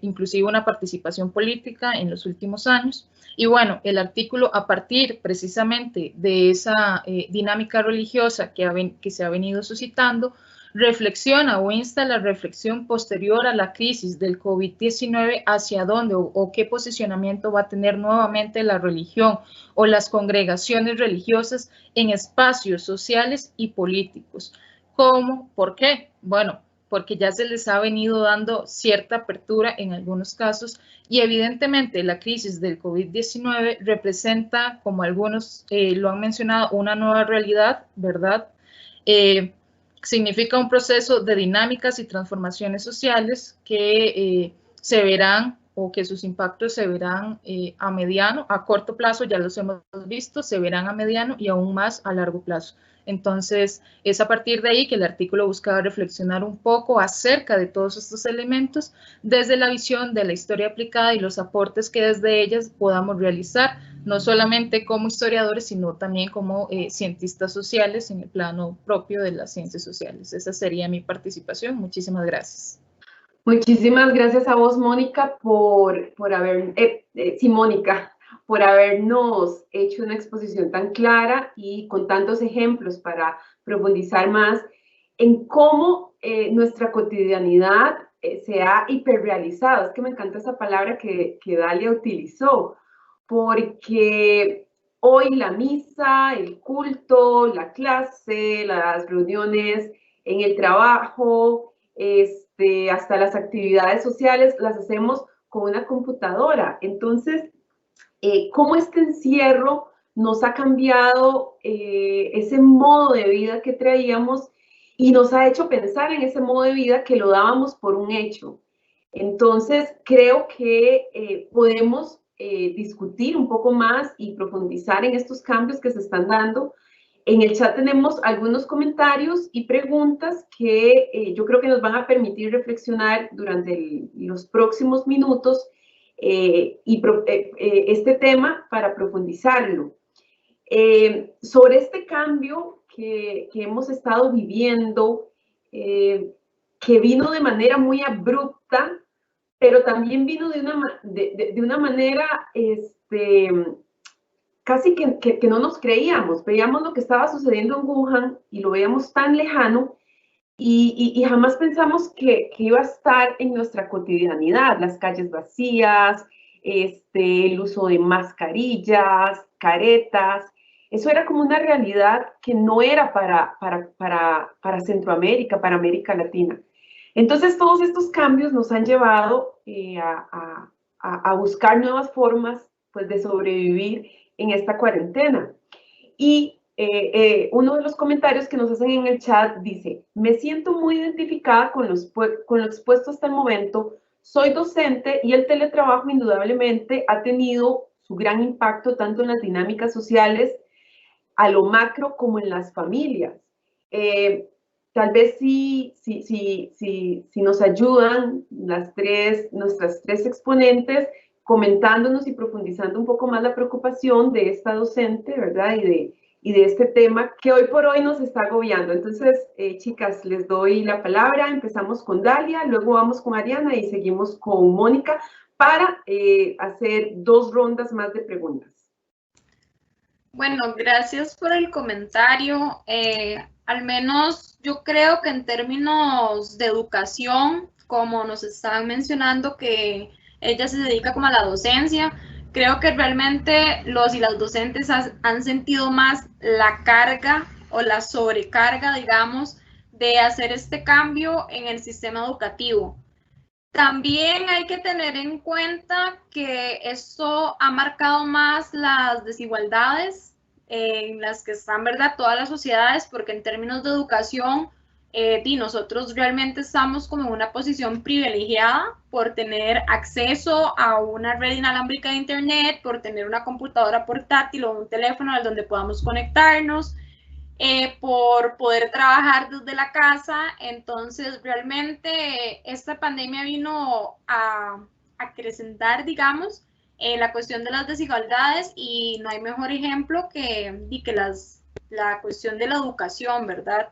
inclusive una participación política en los últimos años. Y bueno, el artículo, a partir precisamente de esa dinámica religiosa que se ha venido suscitando, reflexiona o insta la reflexión posterior a la crisis del COVID-19 hacia dónde o qué posicionamiento va a tener nuevamente la religión o las congregaciones religiosas en espacios sociales y políticos. ¿Cómo? ¿Por qué? Bueno, porque ya se les ha venido dando cierta apertura en algunos casos y evidentemente la crisis del COVID-19 representa, como algunos lo han mencionado, una nueva realidad, ¿verdad? Significa un proceso de dinámicas y transformaciones sociales que se verán o que sus impactos se verán a mediano, a corto plazo, ya los hemos visto, se verán a mediano y aún más a largo plazo. Entonces, es a partir de ahí que el artículo buscaba reflexionar un poco acerca de todos estos elementos desde la visión de la historia aplicada y los aportes que desde ellas podamos realizar, no solamente como historiadores, sino también como cientistas sociales en el plano propio de las ciencias sociales. Esa sería mi participación. Muchísimas gracias. Muchísimas gracias a vos, Mónica, por habernos hecho una exposición tan clara y con tantos ejemplos para profundizar más en cómo nuestra cotidianidad se ha hiperrealizado. Es que me encanta esa palabra que Dalia utilizó, porque hoy la misa, el culto, la clase, las reuniones en el trabajo, hasta las actividades sociales las hacemos con una computadora. Entonces, cómo este encierro nos ha cambiado ese modo de vida que traíamos y nos ha hecho pensar en ese modo de vida que lo dábamos por un hecho. Entonces, creo que podemos discutir un poco más y profundizar en estos cambios que se están dando. En el chat tenemos algunos comentarios y preguntas que yo creo que nos van a permitir reflexionar durante los próximos minutos este tema para profundizarlo. Sobre este cambio que hemos estado viviendo, que vino de manera muy abrupta, pero también vino de una manera casi que no nos creíamos. Veíamos lo que estaba sucediendo en Wuhan y lo veíamos tan lejano y jamás pensamos que iba a estar en nuestra cotidianidad, las calles vacías, el uso de mascarillas, caretas. Eso era como una realidad que no era para Centroamérica, para América Latina. Entonces, todos estos cambios nos han llevado a buscar nuevas formas, pues, de sobrevivir en esta cuarentena. Y uno de los comentarios que nos hacen en el chat dice: me siento muy identificada con lo expuesto hasta el momento. Soy docente y el teletrabajo indudablemente ha tenido su gran impacto tanto en las dinámicas sociales a lo macro como en las familias. Tal vez si nos ayudan nuestras tres exponentes comentándonos y profundizando un poco más la preocupación de esta docente, ¿verdad? Y de este tema que hoy por hoy nos está agobiando. Entonces, chicas, les doy la palabra. Empezamos con Dalia, luego vamos con Ariana y seguimos con Mónica para hacer 2 rondas más de preguntas. Bueno, gracias por el comentario. Al menos yo creo que en términos de educación, como nos estaban mencionando que ella se dedica como a la docencia, creo que realmente los y las docentes han sentido más la carga o la sobrecarga, digamos, de hacer este cambio en el sistema educativo. También hay que tener en cuenta que esto ha marcado más las desigualdades en las que están, ¿verdad?, todas las sociedades, porque en términos de educación nosotros realmente estamos como en una posición privilegiada por tener acceso a una red inalámbrica de internet, por tener una computadora portátil o un teléfono al donde podamos conectarnos, por poder trabajar desde la casa. Entonces realmente esta pandemia vino a acrecentar, digamos, la cuestión de las desigualdades, y no hay mejor ejemplo que la cuestión de la educación, ¿verdad?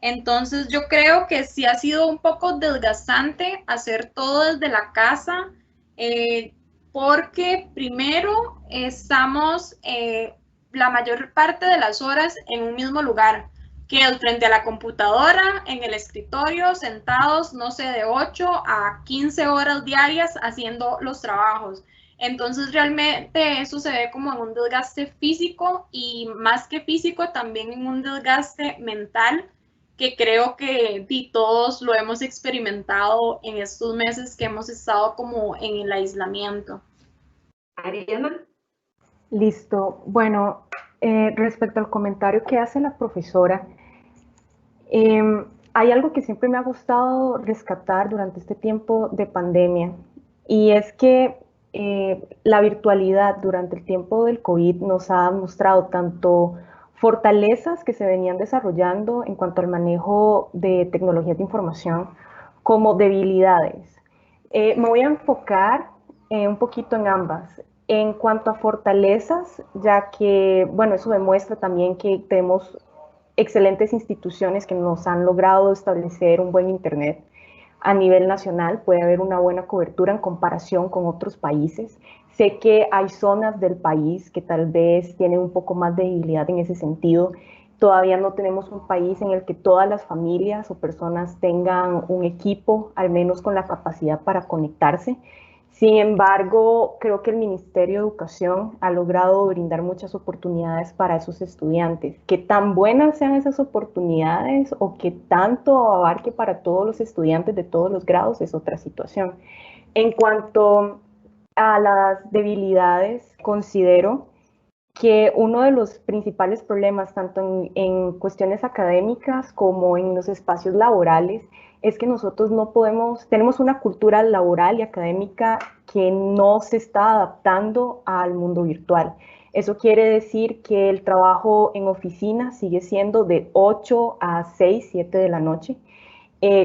Entonces yo creo que sí ha sido un poco desgastante hacer todo desde la casa, porque primero estamos la mayor parte de las horas en un mismo lugar, que es frente a la computadora, en el escritorio, sentados, no sé, de 8 a 15 horas diarias haciendo los trabajos. Entonces realmente eso se ve como en un desgaste físico, y más que físico también en un desgaste mental, que creo que todos lo hemos experimentado en estos meses que hemos estado como en el aislamiento. Ariana. Listo. Bueno, respecto al comentario que hace la profesora, hay algo que siempre me ha gustado rescatar durante este tiempo de pandemia, y es que la virtualidad durante el tiempo del COVID nos ha mostrado tanto fortalezas que se venían desarrollando en cuanto al manejo de tecnologías de información, como debilidades. Me voy a enfocar un poquito en ambas. En cuanto a fortalezas, ya que, bueno, eso demuestra también que tenemos excelentes instituciones que nos han logrado establecer un buen Internet a nivel nacional. Puede haber una buena cobertura en comparación con otros países. Sé que hay zonas del país que tal vez tienen un poco más de debilidad en ese sentido. Todavía no tenemos un país en el que todas las familias o personas tengan un equipo, al menos con la capacidad para conectarse. Sin embargo, creo que el Ministerio de Educación ha logrado brindar muchas oportunidades para esos estudiantes. Qué tan buenas sean esas oportunidades o qué tanto abarque para todos los estudiantes de todos los grados es otra situación. En cuanto a las debilidades, considero que uno de los principales problemas, tanto en cuestiones académicas como en los espacios laborales, es que nosotros no podemos, tenemos una cultura laboral y académica que no se está adaptando al mundo virtual. Eso quiere decir que el trabajo en oficina sigue siendo de 8 a 6, 7 de la noche,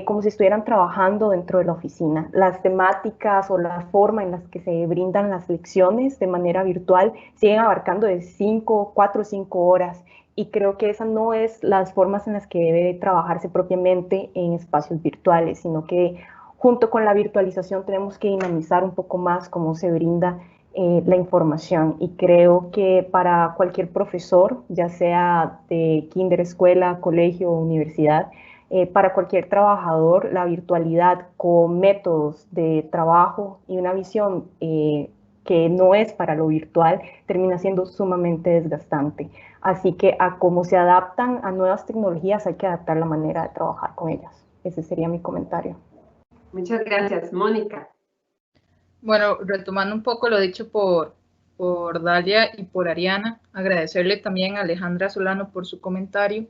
como si estuvieran trabajando dentro de la oficina. Las temáticas o la forma en las que se brindan las lecciones de manera virtual siguen abarcando de 4 o 5 horas, y creo que esas no es las formas en las que debe trabajarse propiamente en espacios virtuales, sino que junto con la virtualización tenemos que dinamizar un poco más cómo se brinda la información. Y creo que para cualquier profesor, ya sea de kinder, escuela, colegio o universidad, para cualquier trabajador, la virtualidad con métodos de trabajo y una visión que no es para lo virtual termina siendo sumamente desgastante. Así que a cómo se adaptan a nuevas tecnologías hay que adaptar la manera de trabajar con ellas. Ese sería mi comentario. Muchas gracias, Mónica. Bueno, retomando un poco lo dicho por Dalia y por Ariana, agradecerle también a Alejandra Solano por su comentario.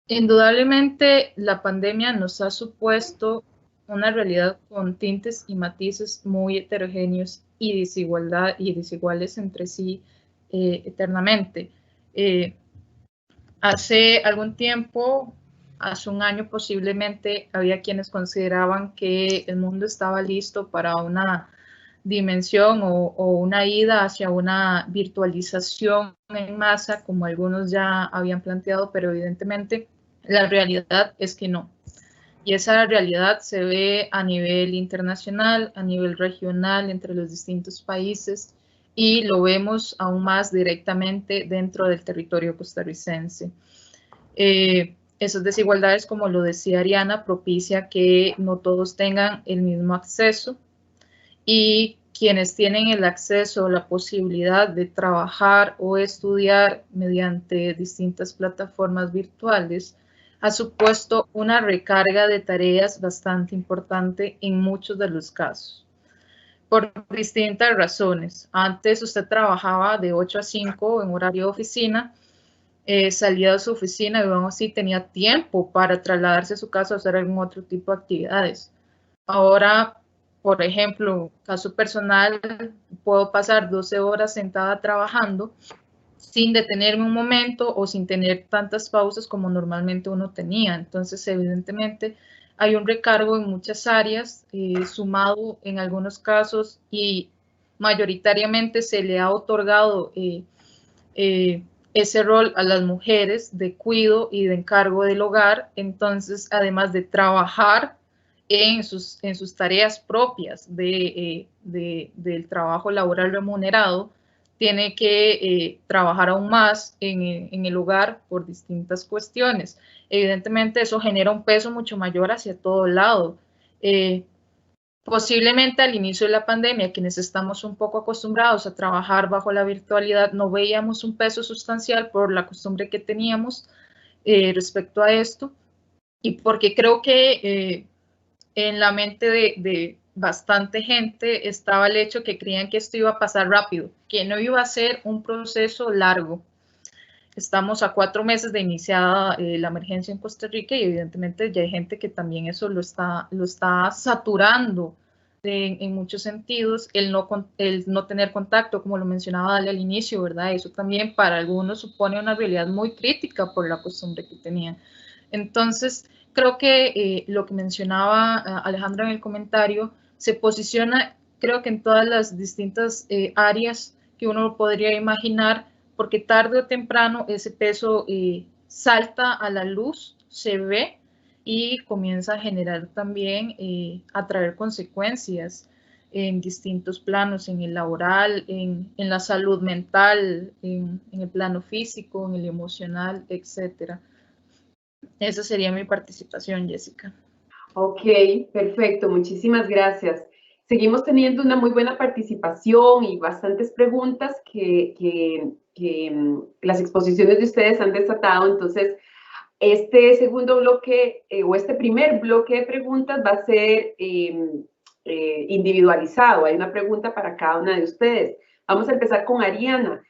Indudablemente la pandemia nos ha supuesto una realidad con tintes y matices muy heterogéneos y desiguales entre sí eternamente. Hace algún tiempo, hace un año posiblemente, había quienes consideraban que el mundo estaba listo para una dimensión o una ida hacia una virtualización en masa, como algunos ya habían planteado, pero evidentemente la realidad es que no. Y esa realidad se ve a nivel internacional, a nivel regional, entre los distintos países, y lo vemos aún más directamente dentro del territorio costarricense. Esas desigualdades, como lo decía Ariana, propicia que no todos tengan el mismo acceso, y quienes tienen el acceso, la posibilidad de trabajar o estudiar mediante distintas plataformas virtuales, ha supuesto una recarga de tareas bastante importante en muchos de los casos, por distintas razones. Antes usted trabajaba de 8 a 5 en horario de oficina, salía de su oficina y aún así tenía tiempo para trasladarse a su casa o hacer algún otro tipo de actividades. Ahora, por ejemplo, caso personal, puedo pasar 12 horas sentada trabajando sin detenerme un momento o sin tener tantas pausas como normalmente uno tenía. Entonces, evidentemente, hay un recargo en muchas áreas, sumado en algunos casos y mayoritariamente se le ha otorgado ese rol a las mujeres de cuidado y de encargo del hogar. Entonces, además de trabajar en sus tareas propias del trabajo laboral remunerado, tiene que trabajar aún más en el hogar por distintas cuestiones. Evidentemente, eso genera un peso mucho mayor hacia todo lado. Posiblemente al inicio de la pandemia, quienes estamos un poco acostumbrados a trabajar bajo la virtualidad, no veíamos un peso sustancial por la costumbre que teníamos respecto a esto, y porque creo que en la mente de bastante gente estaba el hecho que creían que esto iba a pasar rápido, que no iba a ser un proceso largo. Estamos a 4 meses de iniciada la emergencia en Costa Rica y evidentemente ya hay gente que también eso lo está saturando en muchos sentidos, el no tener contacto, como lo mencionaba Dalia al inicio, ¿verdad? Eso también para algunos supone una realidad muy crítica por la costumbre que tenían. Entonces, creo que lo que mencionaba Alejandra en el comentario se posiciona, creo que en todas las distintas áreas que uno podría imaginar, porque tarde o temprano ese peso salta a la luz, se ve y comienza a generar también, a traer consecuencias en distintos planos, en el laboral, en la salud mental, en el plano físico, en el emocional, etcétera. Esa sería mi participación, Jessica. Ok, perfecto, muchísimas gracias. Seguimos teniendo una muy buena participación y bastantes preguntas que las exposiciones de ustedes han desatado. Entonces, este segundo bloque o este primer bloque de preguntas va a ser individualizado. Hay una pregunta para cada una de ustedes. Vamos a empezar con Ariana.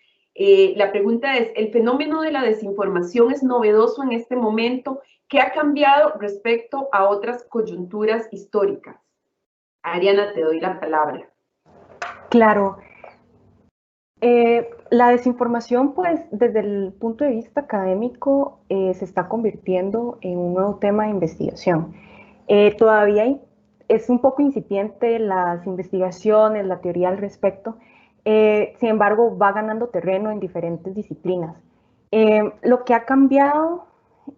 La pregunta es, ¿el fenómeno de la desinformación es novedoso en este momento? ¿Qué ha cambiado respecto a otras coyunturas históricas? Ariana, te doy la palabra. Claro. La desinformación, pues, desde el punto de vista académico, se está convirtiendo en un nuevo tema de investigación. Todavía es un poco incipiente las investigaciones, la teoría al respecto. Sin embargo, va ganando terreno en diferentes disciplinas. Lo que ha cambiado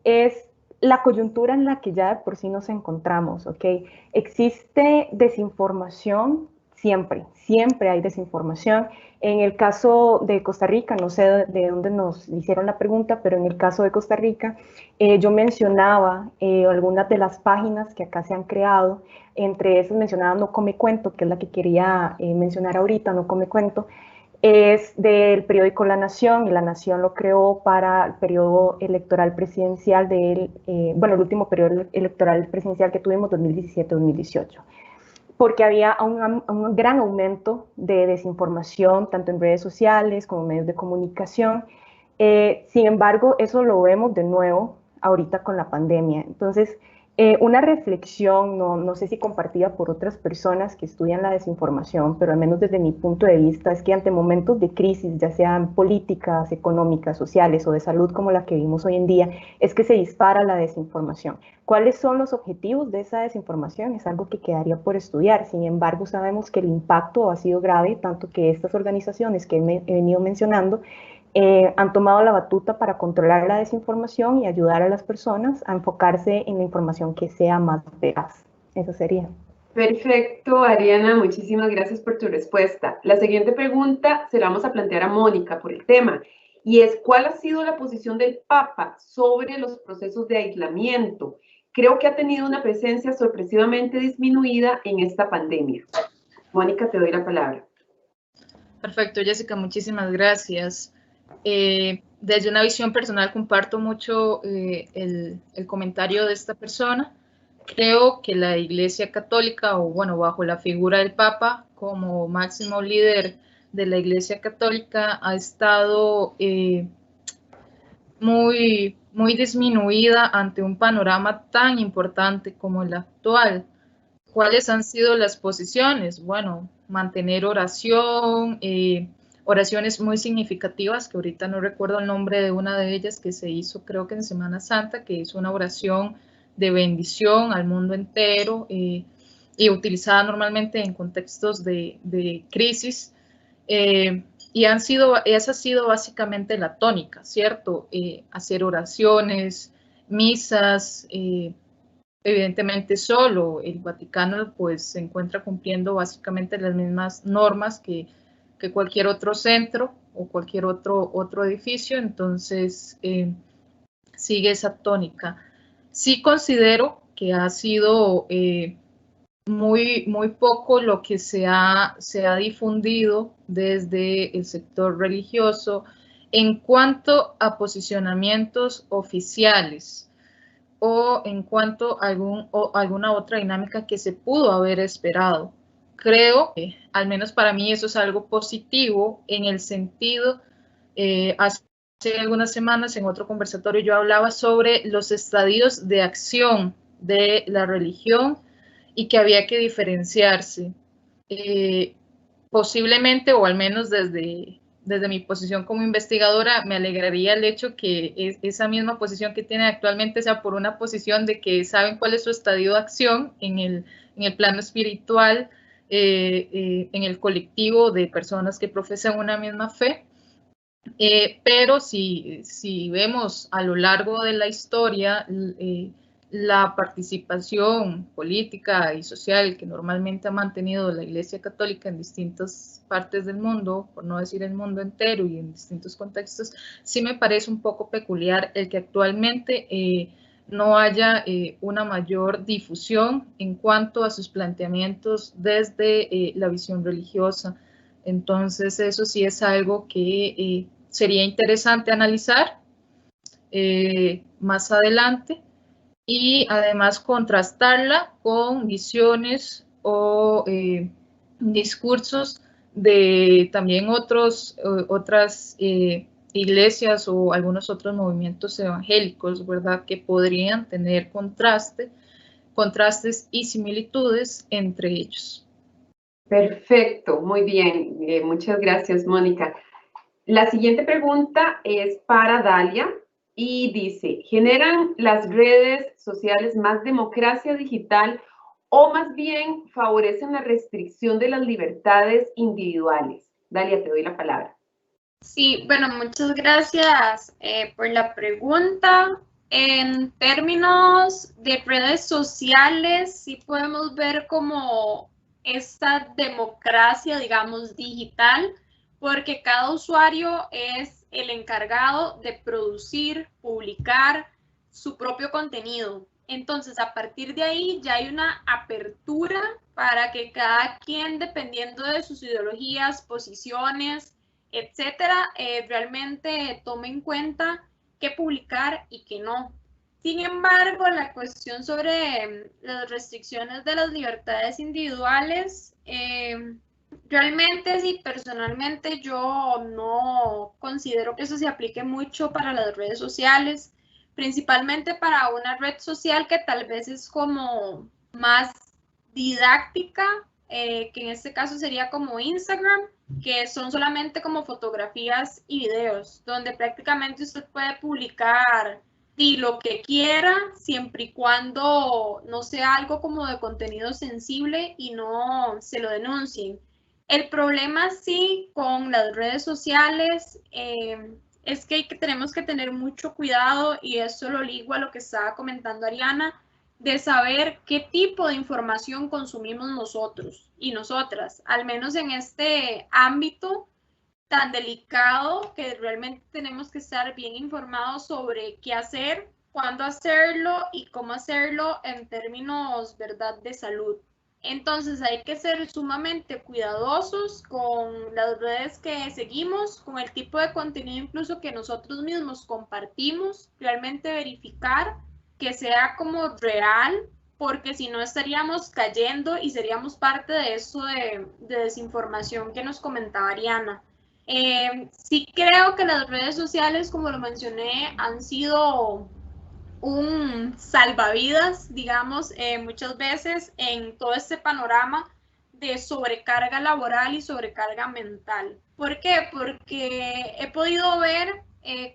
es la coyuntura en la que ya de por sí nos encontramos, ¿ok? Existe desinformación siempre, siempre hay desinformación. En el caso de Costa Rica, no sé de dónde nos hicieron la pregunta, pero en el caso de Costa Rica, yo mencionaba algunas de las páginas que acá se han creado. Entre esas mencionaba No Come Cuento, que es la que quería mencionar ahorita. No Come Cuento es del periódico La Nación, y La Nación lo creó para el periodo electoral presidencial el último periodo electoral presidencial que tuvimos, 2017-2018. Porque había un gran aumento de desinformación, tanto en redes sociales como en medios de comunicación. Sin embargo, eso lo vemos de nuevo ahorita con la pandemia. Entonces, una reflexión, no sé si compartida por otras personas que estudian la desinformación, pero al menos desde mi punto de vista, es que ante momentos de crisis, ya sean políticas, económicas, sociales o de salud como la que vimos hoy en día, es que se dispara la desinformación. ¿Cuáles son los objetivos de esa desinformación? Es algo que quedaría por estudiar. Sin embargo, sabemos que el impacto ha sido grave, tanto que estas organizaciones que he venido mencionando han tomado la batuta para controlar la desinformación y ayudar a las personas a enfocarse en la información que sea más veraz. Eso sería. Perfecto, Ariana, muchísimas gracias por tu respuesta. La siguiente pregunta se la vamos a plantear a Mónica por el tema, y es, ¿cuál ha sido la posición del Papa sobre los procesos de aislamiento? Creo que ha tenido una presencia sorpresivamente disminuida en esta pandemia. Mónica, te doy la palabra. Perfecto, Jessica, muchísimas gracias. Desde una visión personal comparto mucho el comentario de esta persona. Creo que la Iglesia Católica, o bueno, bajo la figura del Papa como máximo líder de la Iglesia Católica, ha estado muy disminuida ante un panorama tan importante como el actual. ¿Cuáles han sido las posiciones? Bueno, mantener oración, oraciones muy significativas, que ahorita no recuerdo el nombre de una de ellas que se hizo creo que en Semana Santa, que es una oración de bendición al mundo entero y utilizada normalmente en contextos de crisis. Y esa ha sido básicamente la tónica, ¿cierto? Hacer oraciones, misas, evidentemente solo el Vaticano pues se encuentra cumpliendo básicamente las mismas normas que cualquier otro centro o cualquier otro edificio, entonces sigue esa tónica. Sí considero que ha sido muy poco lo que se ha difundido desde el sector religioso en cuanto a posicionamientos oficiales o en cuanto a alguna otra dinámica que se pudo haber esperado. Creo que, al menos para mí, eso es algo positivo en el sentido, hace algunas semanas en otro conversatorio yo hablaba sobre los estadios de acción de la religión y que había que diferenciarse. Posiblemente, o al menos desde mi posición como investigadora, me alegraría el hecho que esa misma posición que tienen actualmente sea por una posición de que saben cuál es su estadio de acción en el plano espiritual, en el colectivo de personas que profesan una misma fe. Pero si vemos a lo largo de la historia, la participación política y social que normalmente ha mantenido la Iglesia Católica en distintas partes del mundo, por no decir el mundo entero y en distintos contextos, sí me parece un poco peculiar el que actualmente no haya una mayor difusión en cuanto a sus planteamientos desde la visión religiosa. Entonces eso sí es algo que sería interesante analizar más adelante, y además contrastarla con visiones o discursos de también otras iglesias o algunos otros movimientos evangélicos, ¿verdad? Que podrían tener contrastes y similitudes entre ellos. Perfecto, muy bien. Muchas gracias, Mónica. La siguiente pregunta es para Dalia y dice, ¿generan las redes sociales más democracia digital o más bien favorecen la restricción de las libertades individuales? Dalia, te doy la palabra. Sí, bueno, muchas gracias por la pregunta. En términos de redes sociales, sí podemos ver como esta democracia, digamos, digital, porque cada usuario es el encargado de producir, publicar su propio contenido. Entonces, a partir de ahí ya hay una apertura para que cada quien, dependiendo de sus ideologías, posiciones, etcétera, realmente tome en cuenta qué publicar y qué no. Sin embargo, la cuestión sobre las restricciones de las libertades individuales, realmente sí, personalmente yo no considero que eso se aplique mucho para las redes sociales, principalmente para una red social que tal vez es como más didáctica, que en este caso sería como Instagram, que son solamente como fotografías y videos, donde prácticamente usted puede publicar lo que quiera, siempre y cuando no sea algo como de contenido sensible y no se lo denuncien. El problema sí con las redes sociales es que tenemos que tener mucho cuidado, y eso lo ligo a lo que estaba comentando Ariana, de saber qué tipo de información consumimos nosotros y nosotras, al menos en este ámbito tan delicado, que realmente tenemos que estar bien informados sobre qué hacer, cuándo hacerlo y cómo hacerlo en términos, ¿verdad?, de salud. Entonces hay que ser sumamente cuidadosos con las redes que seguimos, con el tipo de contenido incluso que nosotros mismos compartimos, realmente verificar que sea como real, porque si no estaríamos cayendo y seríamos parte de eso de desinformación que nos comentaba Ariana. Sí creo que las redes sociales, como lo mencioné, han sido un salvavidas, digamos, muchas veces en todo este panorama de sobrecarga laboral y sobrecarga mental. ¿Por qué? Porque he podido ver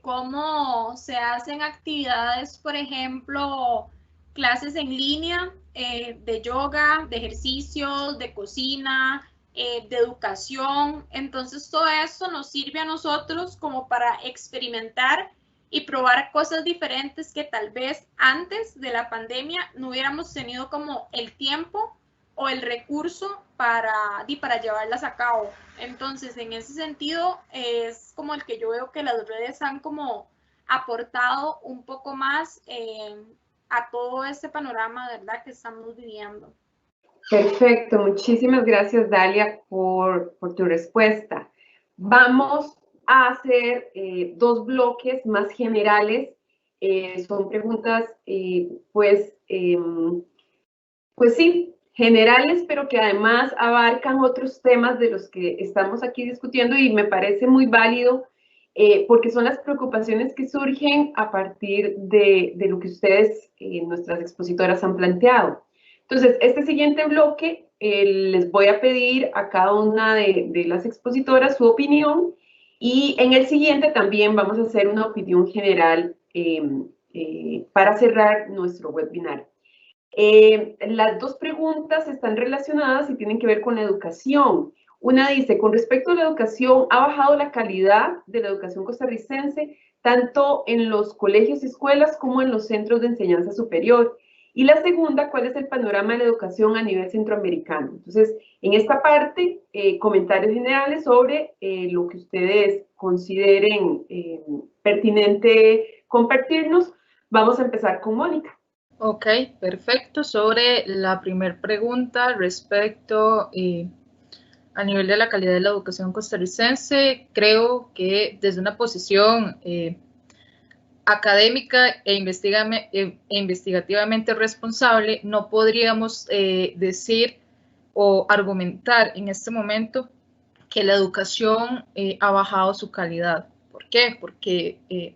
cómo se hacen actividades, por ejemplo, clases en línea de yoga, de ejercicios, de cocina, de educación. Entonces todo esto nos sirve a nosotros como para experimentar y probar cosas diferentes que tal vez antes de la pandemia no hubiéramos tenido como el tiempo o el recurso para llevarlas a cabo. Entonces, en ese sentido, es como el que yo veo que las redes han como aportado un poco más a todo este panorama, ¿verdad?, que estamos viviendo. Perfecto, muchísimas gracias, Dalia, por tu respuesta. Vamos a hacer dos bloques más generales. Son preguntas, pues sí, generales, pero que además abarcan otros temas de los que estamos aquí discutiendo y me parece muy válido porque son las preocupaciones que surgen a partir de lo que ustedes, nuestras expositoras, han planteado. Entonces, este siguiente bloque les voy a pedir a cada una de las expositoras su opinión y en el siguiente también vamos a hacer una opinión general para cerrar nuestro webinar. Las dos preguntas están relacionadas y tienen que ver con la educación. Una dice, con respecto a la educación, ¿ha bajado la calidad de la educación costarricense tanto en los colegios y escuelas como en los centros de enseñanza superior? Y la segunda, ¿cuál es el panorama de la educación a nivel centroamericano? Entonces, en esta parte, comentarios generales sobre lo que ustedes consideren pertinente compartirnos. Vamos a empezar con Mónica. Ok, perfecto. Sobre la primera pregunta respecto a nivel de la calidad de la educación costarricense, creo que desde una posición académica e investigativamente responsable, no podríamos decir o argumentar en este momento que la educación ha bajado su calidad. ¿Por qué? Porque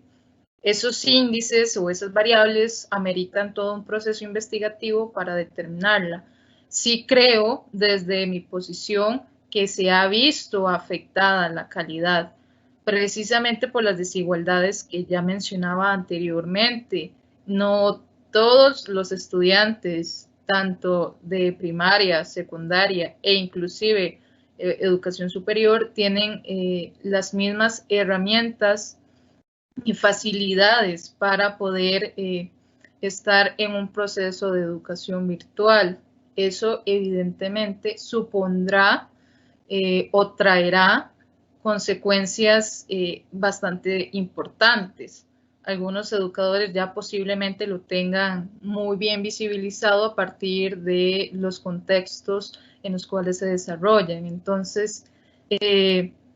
esos índices o esas variables ameritan todo un proceso investigativo para determinarla. Sí creo, desde mi posición, que se ha visto afectada la calidad, precisamente por las desigualdades que ya mencionaba anteriormente. No todos los estudiantes, tanto de primaria, secundaria e inclusive educación superior, tienen las mismas herramientas y facilidades para poder estar en un proceso de educación virtual. Eso evidentemente supondrá o traerá consecuencias bastante importantes. Algunos educadores ya posiblemente lo tengan muy bien visibilizado a partir de los contextos en los cuales se desarrollan. Entonces,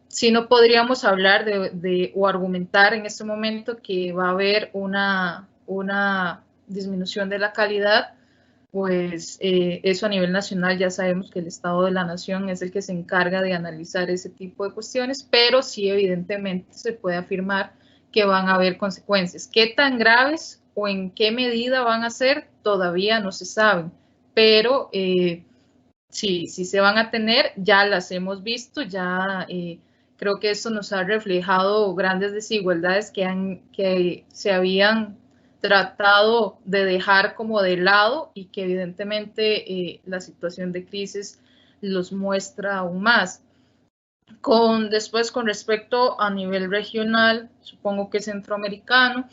si no podríamos hablar o argumentar en este momento que va a haber una disminución de la calidad, pues eso a nivel nacional ya sabemos que el Estado de la Nación es el que se encarga de analizar ese tipo de cuestiones, pero sí evidentemente se puede afirmar que van a haber consecuencias. ¿Qué tan graves o en qué medida van a ser? Todavía no se saben, pero sí se van a tener, ya las hemos visto, ya creo que eso nos ha reflejado grandes desigualdades que se habían tratado de dejar como de lado y que evidentemente la situación de crisis los muestra aún más. Después, con respecto a nivel regional, supongo que centroamericano,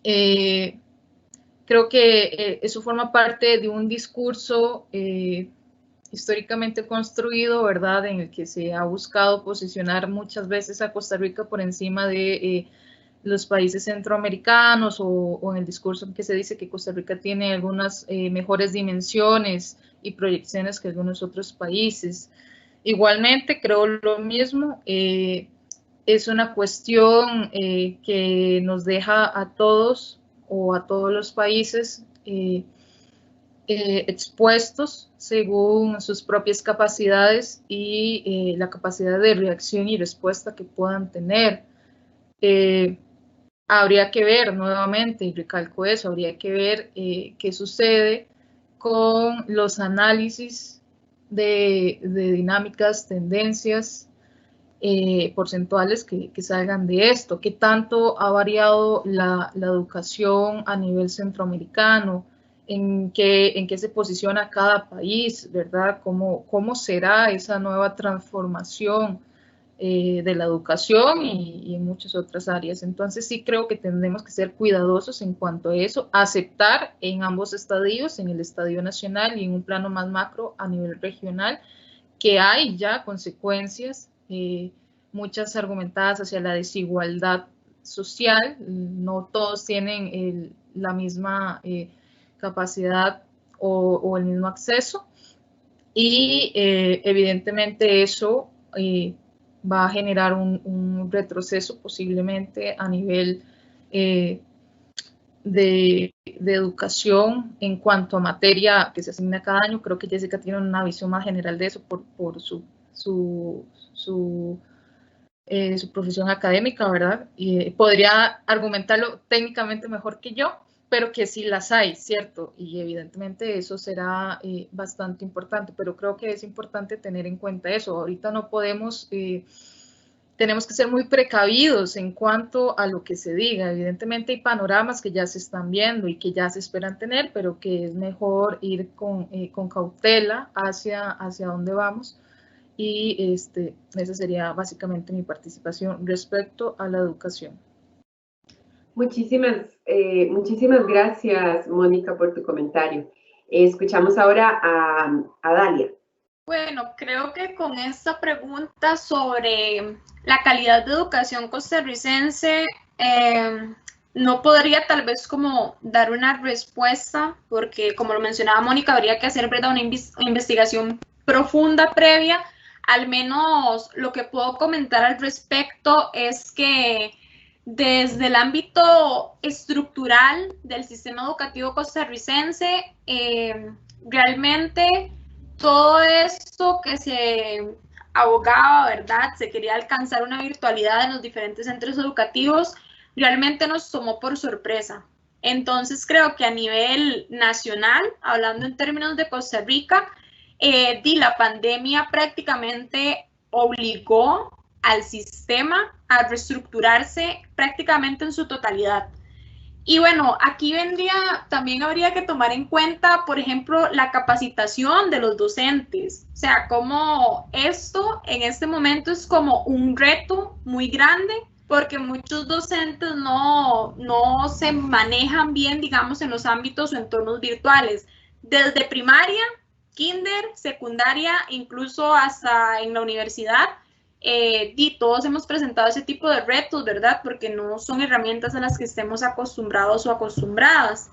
creo que eso forma parte de un discurso históricamente construido, ¿verdad?, en el que se ha buscado posicionar muchas veces a Costa Rica por encima de los países centroamericanos o en el discurso en que se dice que Costa Rica tiene algunas mejores dimensiones y proyecciones que algunos otros países. Igualmente, creo lo mismo, es una cuestión que nos deja a todos o a todos los países expuestos según sus propias capacidades y la capacidad de reacción y respuesta que puedan tener. Habría que ver nuevamente, y recalco eso, habría que ver qué sucede con los análisis de dinámicas, tendencias porcentuales que salgan de esto, qué tanto ha variado la educación a nivel centroamericano, en qué se posiciona cada país, ¿verdad? ¿Cómo será esa nueva transformación de la educación y en muchas otras áreas? Entonces sí creo que tendremos que ser cuidadosos en cuanto a eso, aceptar en ambos estadios, en el estadio nacional y en un plano más macro a nivel regional, que hay ya consecuencias, muchas argumentadas hacia la desigualdad social, no todos tienen la misma capacidad o el mismo acceso, y evidentemente eso va a generar un retroceso posiblemente a nivel de educación en cuanto a materia que se asigna cada año. Creo que Jessica tiene una visión más general de eso por su profesión académica, ¿verdad? Y podría argumentarlo técnicamente mejor que yo, pero que sí las hay, ¿cierto? Y evidentemente eso será bastante importante, pero creo que es importante tener en cuenta eso. Ahorita no podemos, tenemos que ser muy precavidos en cuanto a lo que se diga. Evidentemente hay panoramas que ya se están viendo y que ya se esperan tener, pero que es mejor ir con cautela hacia dónde vamos. Y esa sería básicamente mi participación respecto a la educación. Muchísimas gracias, Mónica, por tu comentario. Escuchamos ahora a Dalia. Bueno, creo que con esta pregunta sobre la calidad de educación costarricense, no podría tal vez como dar una respuesta, porque como lo mencionaba Mónica, habría que hacer, ¿verdad?, una investigación profunda previa. Al menos lo que puedo comentar al respecto es que desde el ámbito estructural del sistema educativo costarricense, realmente todo esto que se abogaba, ¿verdad? Se quería alcanzar una virtualidad en los diferentes centros educativos, realmente nos tomó por sorpresa. Entonces creo que a nivel nacional, hablando en términos de Costa Rica, la pandemia prácticamente obligó al sistema a reestructurarse prácticamente en su totalidad. Y bueno, aquí también habría que tomar en cuenta, por ejemplo, la capacitación de los docentes. O sea, como esto en este momento es como un reto muy grande, porque muchos docentes no se manejan bien, digamos, en los ámbitos o entornos virtuales. Desde primaria, kinder, secundaria, incluso hasta en la universidad, todos hemos presentado ese tipo de retos, ¿verdad? Porque no son herramientas a las que estemos acostumbrados o acostumbradas.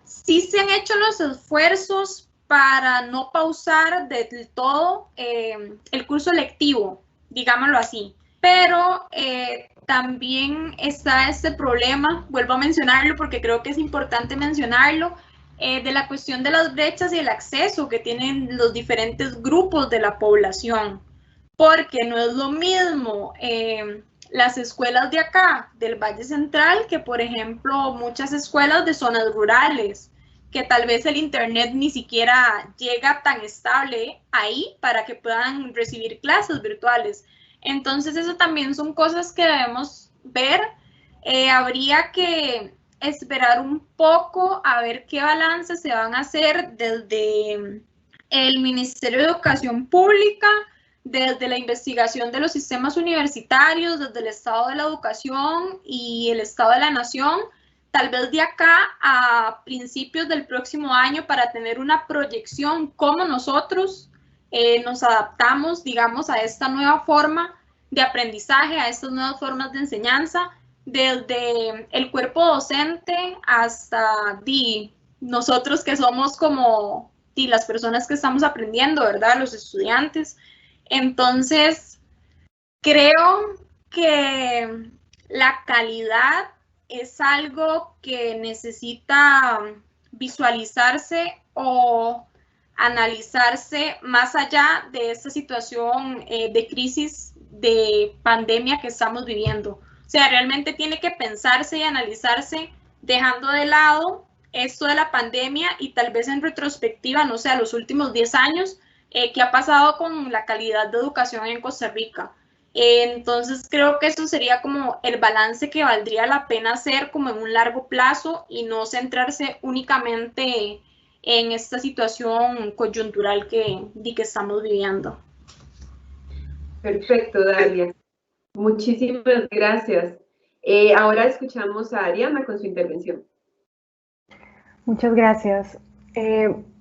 Sí se han hecho los esfuerzos para no pausar del todo el curso lectivo, digámoslo así, pero también está este problema, vuelvo a mencionarlo porque creo que es importante mencionarlo, de la cuestión de las brechas y el acceso que tienen los diferentes grupos de la población, porque no es lo mismo las escuelas de acá, del Valle Central, que por ejemplo muchas escuelas de zonas rurales, que tal vez el internet ni siquiera llega tan estable ahí para que puedan recibir clases virtuales. Entonces eso también son cosas que debemos ver. Habría que esperar un poco a ver qué balances se van a hacer desde el Ministerio de Educación Pública, desde la investigación de los sistemas universitarios, desde el estado de la educación y el estado de la nación, tal vez de acá a principios del próximo año, para tener una proyección cómo nosotros nos adaptamos, digamos, a esta nueva forma de aprendizaje, a estas nuevas formas de enseñanza, desde el cuerpo docente hasta nosotros que somos como las personas que estamos aprendiendo, ¿verdad? Los estudiantes. Entonces, creo que la calidad es algo que necesita visualizarse o analizarse más allá de esta situación de crisis de pandemia que estamos viviendo. O sea, realmente tiene que pensarse y analizarse dejando de lado esto de la pandemia y tal vez en retrospectiva, no sé, a los últimos 10 años, qué ha pasado con la calidad de educación en Costa Rica. Entonces creo que eso sería como el balance que valdría la pena hacer como en un largo plazo y no centrarse únicamente en esta situación coyuntural que estamos viviendo. Perfecto, Dalia. Muchísimas gracias. Ahora escuchamos a Ariana con su intervención. Muchas gracias.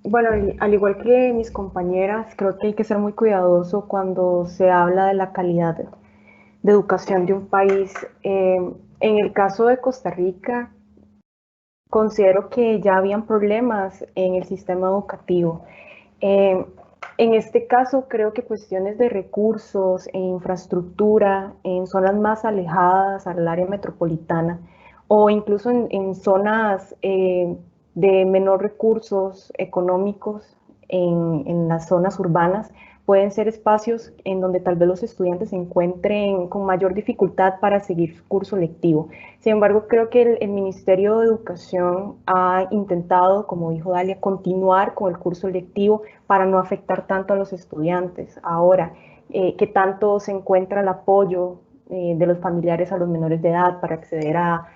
Bueno, al igual que mis compañeras, creo que hay que ser muy cuidadoso cuando se habla de la calidad de educación de un país. En el caso de Costa Rica, considero que ya habían problemas en el sistema educativo. En este caso, creo que cuestiones de recursos e infraestructura en zonas más alejadas al área metropolitana o incluso en zonas de menor recursos económicos en las zonas urbanas, pueden ser espacios en donde tal vez los estudiantes se encuentren con mayor dificultad para seguir su curso lectivo. Sin embargo, creo que el Ministerio de Educación ha intentado, como dijo Dalia, continuar con el curso lectivo para no afectar tanto a los estudiantes. Ahora, ¿qué tanto se encuentra el apoyo de los familiares a los menores de edad para acceder a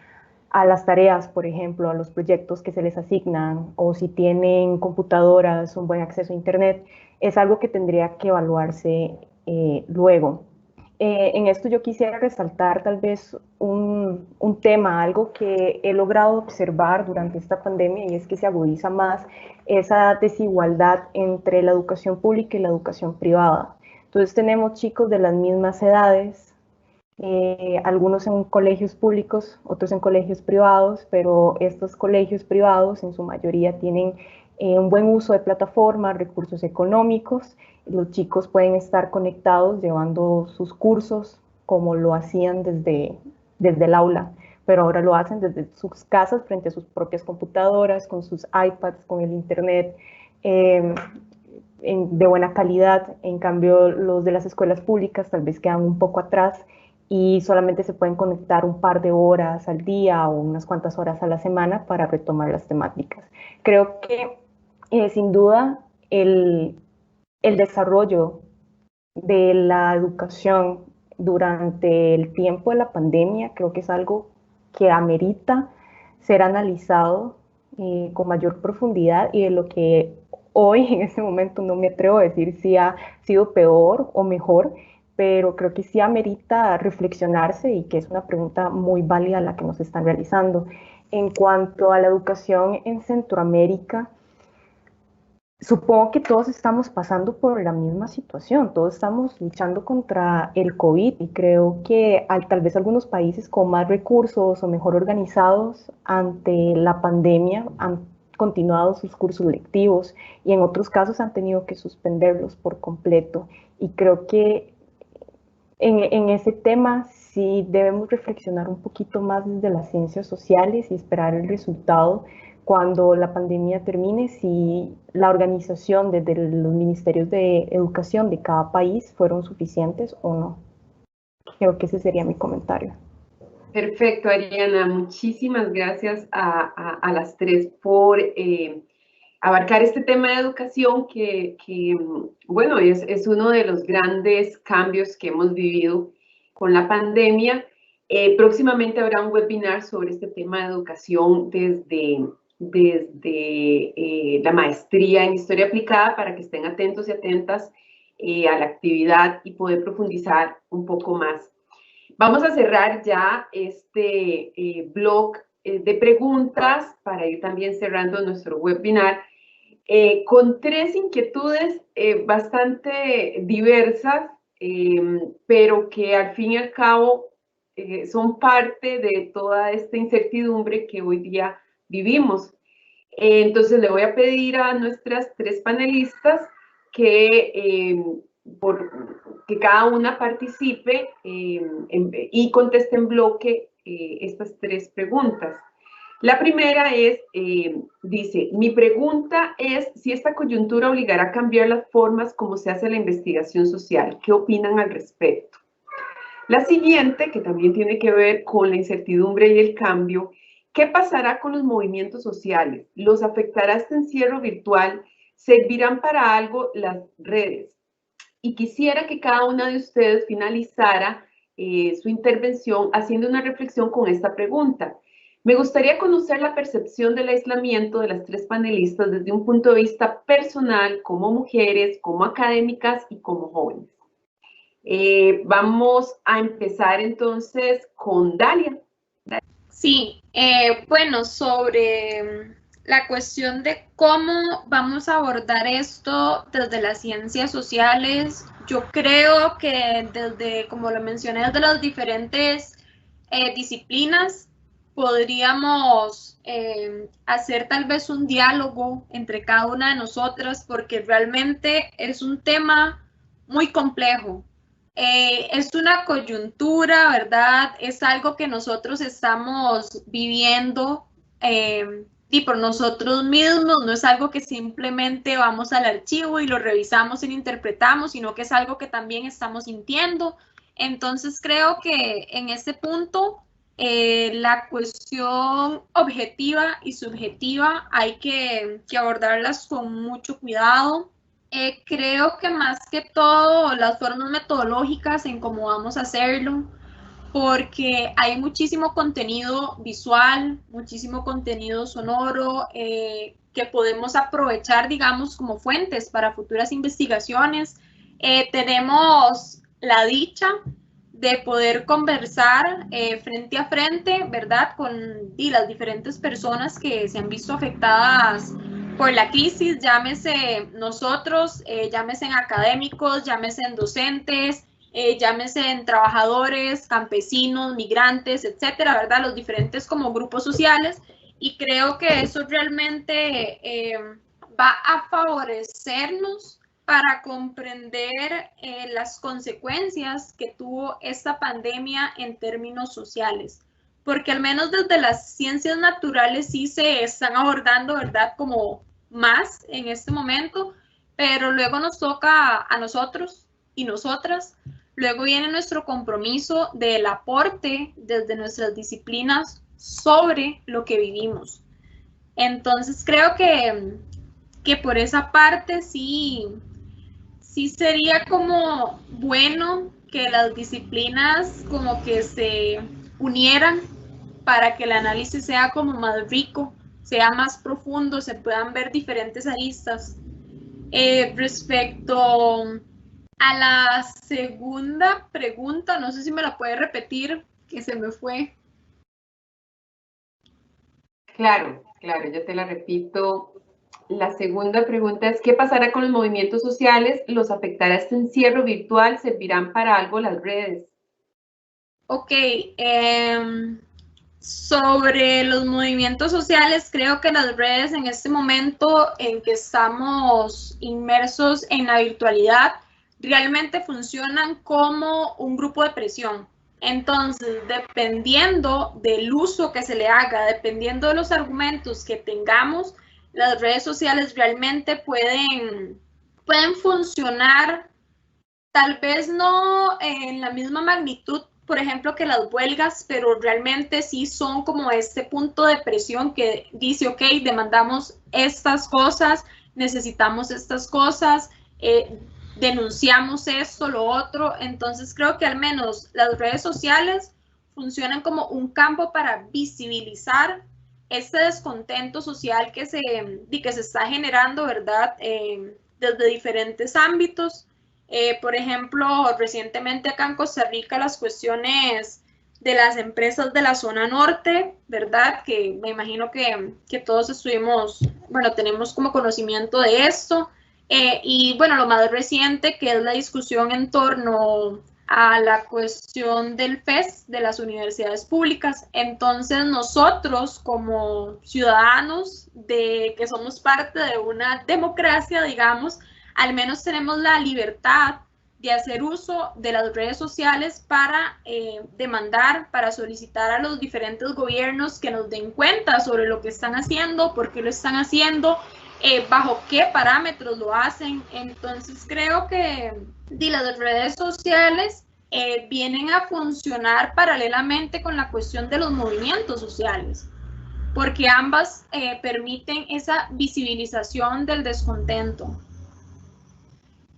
las tareas, por ejemplo, a los proyectos que se les asignan, o si tienen computadoras, un buen acceso a Internet? Es algo que tendría que evaluarse luego. En esto yo quisiera resaltar tal vez un tema, algo que he logrado observar durante esta pandemia, y es que se agudiza más esa desigualdad entre la educación pública y la educación privada. Entonces tenemos chicos de las mismas edades, algunos en colegios públicos, otros en colegios privados, pero estos colegios privados en su mayoría tienen un buen uso de plataformas, recursos económicos. Los chicos pueden estar conectados llevando sus cursos como lo hacían desde el aula, pero ahora lo hacen desde sus casas frente a sus propias computadoras, con sus iPads, con el Internet, de buena calidad. En cambio, los de las escuelas públicas tal vez quedan un poco atrás y solamente se pueden conectar un par de horas al día o unas cuantas horas a la semana para retomar las temáticas. Creo que sin duda el desarrollo de la educación durante el tiempo de la pandemia creo que es algo que amerita ser analizado con mayor profundidad, y de lo que hoy en este momento no me atrevo a decir si ha sido peor o mejor, pero creo que sí amerita reflexionarse y que es una pregunta muy válida la que nos están realizando. En cuanto a la educación en Centroamérica, supongo que todos estamos pasando por la misma situación, todos estamos luchando contra el COVID, y creo que tal vez algunos países con más recursos o mejor organizados ante la pandemia han continuado sus cursos lectivos, y en otros casos han tenido que suspenderlos por completo. Y creo que en ese tema sí debemos reflexionar un poquito más desde las ciencias sociales y esperar el resultado cuando la pandemia termine, si la organización desde los ministerios de educación de cada país fueron suficientes o no. Creo que ese sería mi comentario. Perfecto, Ariana. Muchísimas gracias a las tres por abarcar este tema de educación que bueno, es uno de los grandes cambios que hemos vivido con la pandemia. Próximamente habrá un webinar sobre este tema de educación desde la maestría en Historia Aplicada, para que estén atentos y atentas a la actividad y poder profundizar un poco más. Vamos a cerrar ya este blog de preguntas para ir también cerrando nuestro webinar con tres inquietudes bastante diversas, pero que al fin y al cabo son parte de toda esta incertidumbre que hoy día vivimos. Entonces le voy a pedir a nuestras tres panelistas que cada una participe y conteste en bloque estas tres preguntas. La primera es, dice, mi pregunta es si esta coyuntura obligará a cambiar las formas como se hace la investigación social. ¿Qué opinan al respecto? La siguiente, que también tiene que ver con la incertidumbre y el cambio, ¿qué pasará con los movimientos sociales? ¿Los afectará este encierro virtual? ¿Servirán para algo las redes? Y quisiera que cada una de ustedes finalizara su intervención haciendo una reflexión con esta pregunta. Me gustaría conocer la percepción del aislamiento de las tres panelistas desde un punto de vista personal, como mujeres, como académicas y como jóvenes. Vamos a empezar entonces con Dalia. Sí, bueno, sobre la cuestión de cómo vamos a abordar esto desde las ciencias sociales, yo creo que desde, como lo mencioné, desde las diferentes disciplinas, podríamos hacer tal vez un diálogo entre cada una de nosotras, porque realmente es un tema muy complejo. Es una coyuntura, ¿verdad? Es algo que nosotros estamos viviendo y por nosotros mismos, no es algo que simplemente vamos al archivo y lo revisamos y lo interpretamos, sino que es algo que también estamos sintiendo. Entonces creo que en este punto la cuestión objetiva y subjetiva hay que abordarlas con mucho cuidado. Creo que más que todo las formas metodológicas en cómo vamos a hacerlo, porque hay muchísimo contenido visual, muchísimo contenido sonoro que podemos aprovechar, digamos, como fuentes para futuras investigaciones. Tenemos la dicha de poder conversar frente a frente, ¿verdad?, con las diferentes personas que se han visto afectadas por la crisis, llámese nosotros, llámese en académicos, llámese en docentes, llámese en trabajadores, campesinos, migrantes, etcétera, ¿verdad? Los diferentes como grupos sociales, y creo que eso realmente va a favorecernos para comprender las consecuencias que tuvo esta pandemia en términos sociales. Porque al menos desde las ciencias naturales sí se están abordando, ¿verdad?, como más en este momento, pero luego nos toca a nosotros y nosotras, luego viene nuestro compromiso del aporte desde nuestras disciplinas sobre lo que vivimos. Entonces creo que por esa parte sí sería como bueno que las disciplinas como que se unieran para que el análisis sea como más rico, sea más profundo, se puedan ver diferentes aristas. Respecto a la segunda pregunta, no sé si me la puede repetir, que se me fue. Claro, yo te la repito. La segunda pregunta es, ¿qué pasará con los movimientos sociales? ¿Los afectará este encierro virtual? ¿Servirán para algo las redes? Ok, sobre los movimientos sociales, creo que las redes en este momento en que estamos inmersos en la virtualidad realmente funcionan como un grupo de presión. Entonces, dependiendo del uso que se le haga, dependiendo de los argumentos que tengamos, las redes sociales realmente pueden funcionar, tal vez no en la misma magnitud, por ejemplo, que las huelgas, pero realmente sí son como este punto de presión que dice, ok, demandamos estas cosas, necesitamos estas cosas, denunciamos esto, lo otro. Entonces creo que al menos las redes sociales funcionan como un campo para visibilizar este descontento social que se está generando, ¿verdad?, desde diferentes ámbitos. Por ejemplo, recientemente acá en Costa Rica las cuestiones de las empresas de la zona norte, ¿verdad?, que me imagino que todos tenemos como conocimiento de esto. Y bueno, lo más reciente que es la discusión en torno a la cuestión del FES de las universidades públicas. Entonces nosotros como ciudadanos que somos parte de una democracia, digamos, al menos tenemos la libertad de hacer uso de las redes sociales para demandar, para solicitar a los diferentes gobiernos que nos den cuenta sobre lo que están haciendo, por qué lo están haciendo, bajo qué parámetros lo hacen. Entonces creo que las redes sociales vienen a funcionar paralelamente con la cuestión de los movimientos sociales, porque ambas permiten esa visibilización del descontento.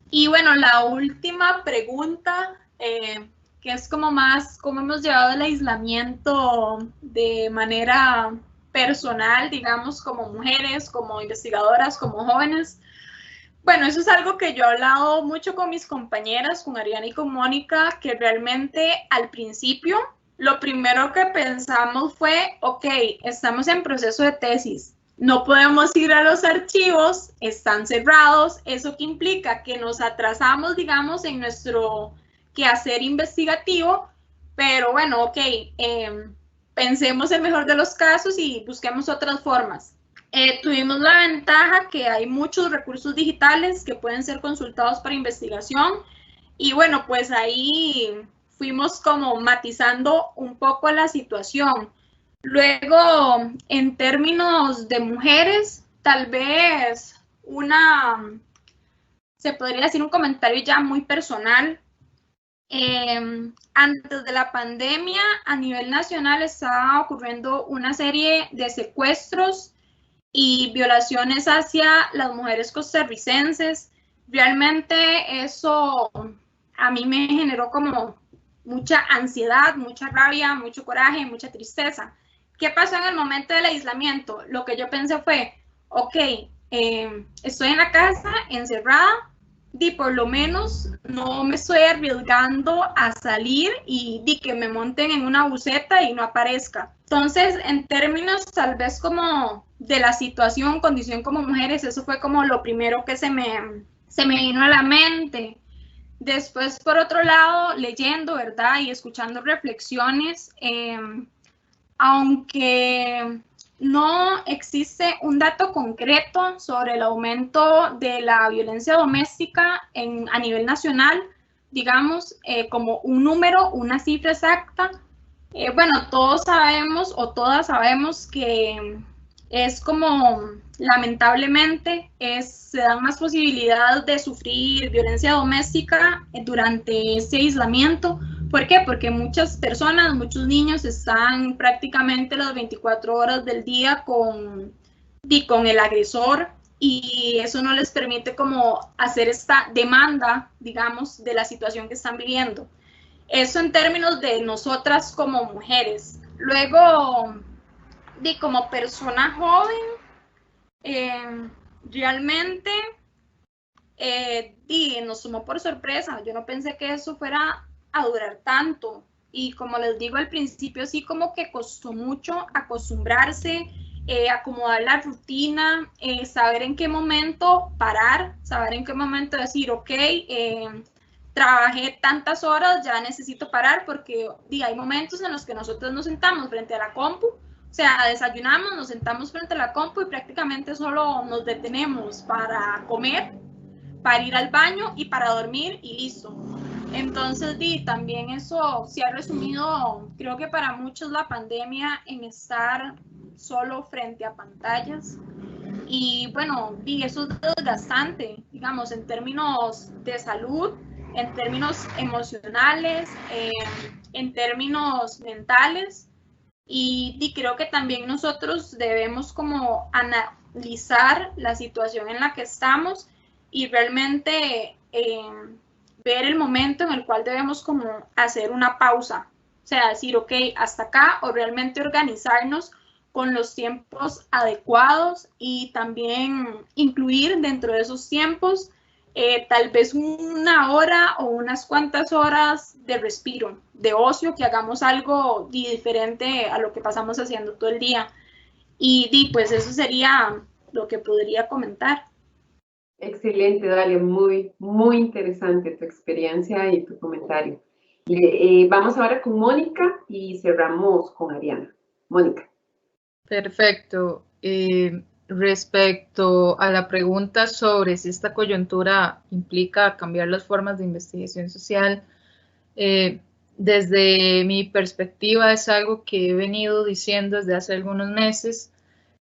Y bueno, la última pregunta, que es como más cómo hemos llevado el aislamiento de manera personal, digamos, como mujeres, como investigadoras, como jóvenes. Bueno, eso es algo que yo he hablado mucho con mis compañeras, con Ariana y con Mónica, que realmente al principio lo primero que pensamos fue, ok, estamos en proceso de tesis, no podemos ir a los archivos, están cerrados, eso que implica que nos atrasamos, digamos, en nuestro quehacer investigativo, pero bueno, ok, pensemos el mejor de los casos y busquemos otras formas. Tuvimos la ventaja que hay muchos recursos digitales que pueden ser consultados para investigación y bueno, pues ahí fuimos como matizando un poco la situación. Luego, en términos de mujeres, tal vez se podría decir un comentario ya muy personal. Antes de la pandemia, a nivel nacional estaba ocurriendo una serie de secuestros y violaciones hacia las mujeres costarricenses. Realmente eso a mí me generó como mucha ansiedad, mucha rabia, mucho coraje, mucha tristeza. ¿Qué pasó en el momento del aislamiento? Lo que yo pensé fue, ok, estoy en la casa encerrada, y por lo menos no me estoy arriesgando a salir y que me monten en una buseta y no aparezca. Entonces, en términos tal vez como de la situación, condición como mujeres, eso fue como lo primero que se me vino a la mente. Después, por otro lado, leyendo, ¿verdad? Y escuchando reflexiones, aunque no existe un dato concreto sobre el aumento de la violencia doméstica a nivel nacional, digamos, como un número, una cifra exacta. Bueno, todos sabemos o todas sabemos que es como, lamentablemente, se dan más posibilidades de sufrir violencia doméstica durante este aislamiento. ¿Por qué? Porque muchas personas, muchos niños están prácticamente las 24 horas del día con el agresor y eso no les permite como hacer esta demanda, digamos, de la situación que están viviendo. Eso en términos de nosotras como mujeres. Luego, como persona joven, realmente nos tomó por sorpresa. Yo no pensé que eso fuera a durar tanto y como les digo al principio, sí como que costó mucho acostumbrarse, acomodar la rutina, saber en qué momento parar, saber en qué momento decir, ok, trabajé tantas horas, ya necesito parar porque hay momentos en los que nosotros nos sentamos frente a la compu, o sea, desayunamos, nos sentamos frente a la compu y prácticamente solo nos detenemos para comer, para ir al baño y para dormir y listo. Entonces, también eso se ha resumido, creo que para muchos la pandemia en estar solo frente a pantallas. Y bueno, eso es desgastante, digamos, en términos de salud, en términos emocionales, en términos mentales. Y creo que también nosotros debemos como analizar la situación en la que estamos y realmente ver el momento en el cual debemos como hacer una pausa, o sea, decir, ok, hasta acá, o realmente organizarnos con los tiempos adecuados y también incluir dentro de esos tiempos tal vez una hora o unas cuantas horas de respiro, de ocio, que hagamos algo diferente a lo que pasamos haciendo todo el día. Y pues eso sería lo que podría comentar. Excelente, Dalia, muy, muy interesante tu experiencia y tu comentario. Vamos ahora con Mónica y cerramos con Ariana. Mónica. Perfecto. Respecto a la pregunta sobre si esta coyuntura implica cambiar las formas de investigación social, desde mi perspectiva es algo que he venido diciendo desde hace algunos meses.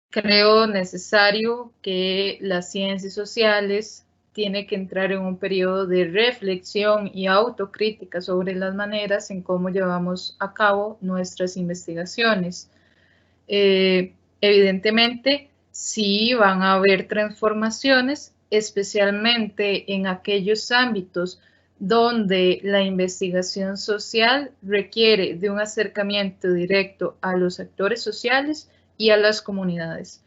Creo necesario que las ciencias sociales tienen que entrar en un periodo de reflexión y autocrítica sobre las maneras en cómo llevamos a cabo nuestras investigaciones. Evidentemente, sí van a haber transformaciones, especialmente en aquellos ámbitos donde la investigación social requiere de un acercamiento directo a los actores sociales y a las comunidades.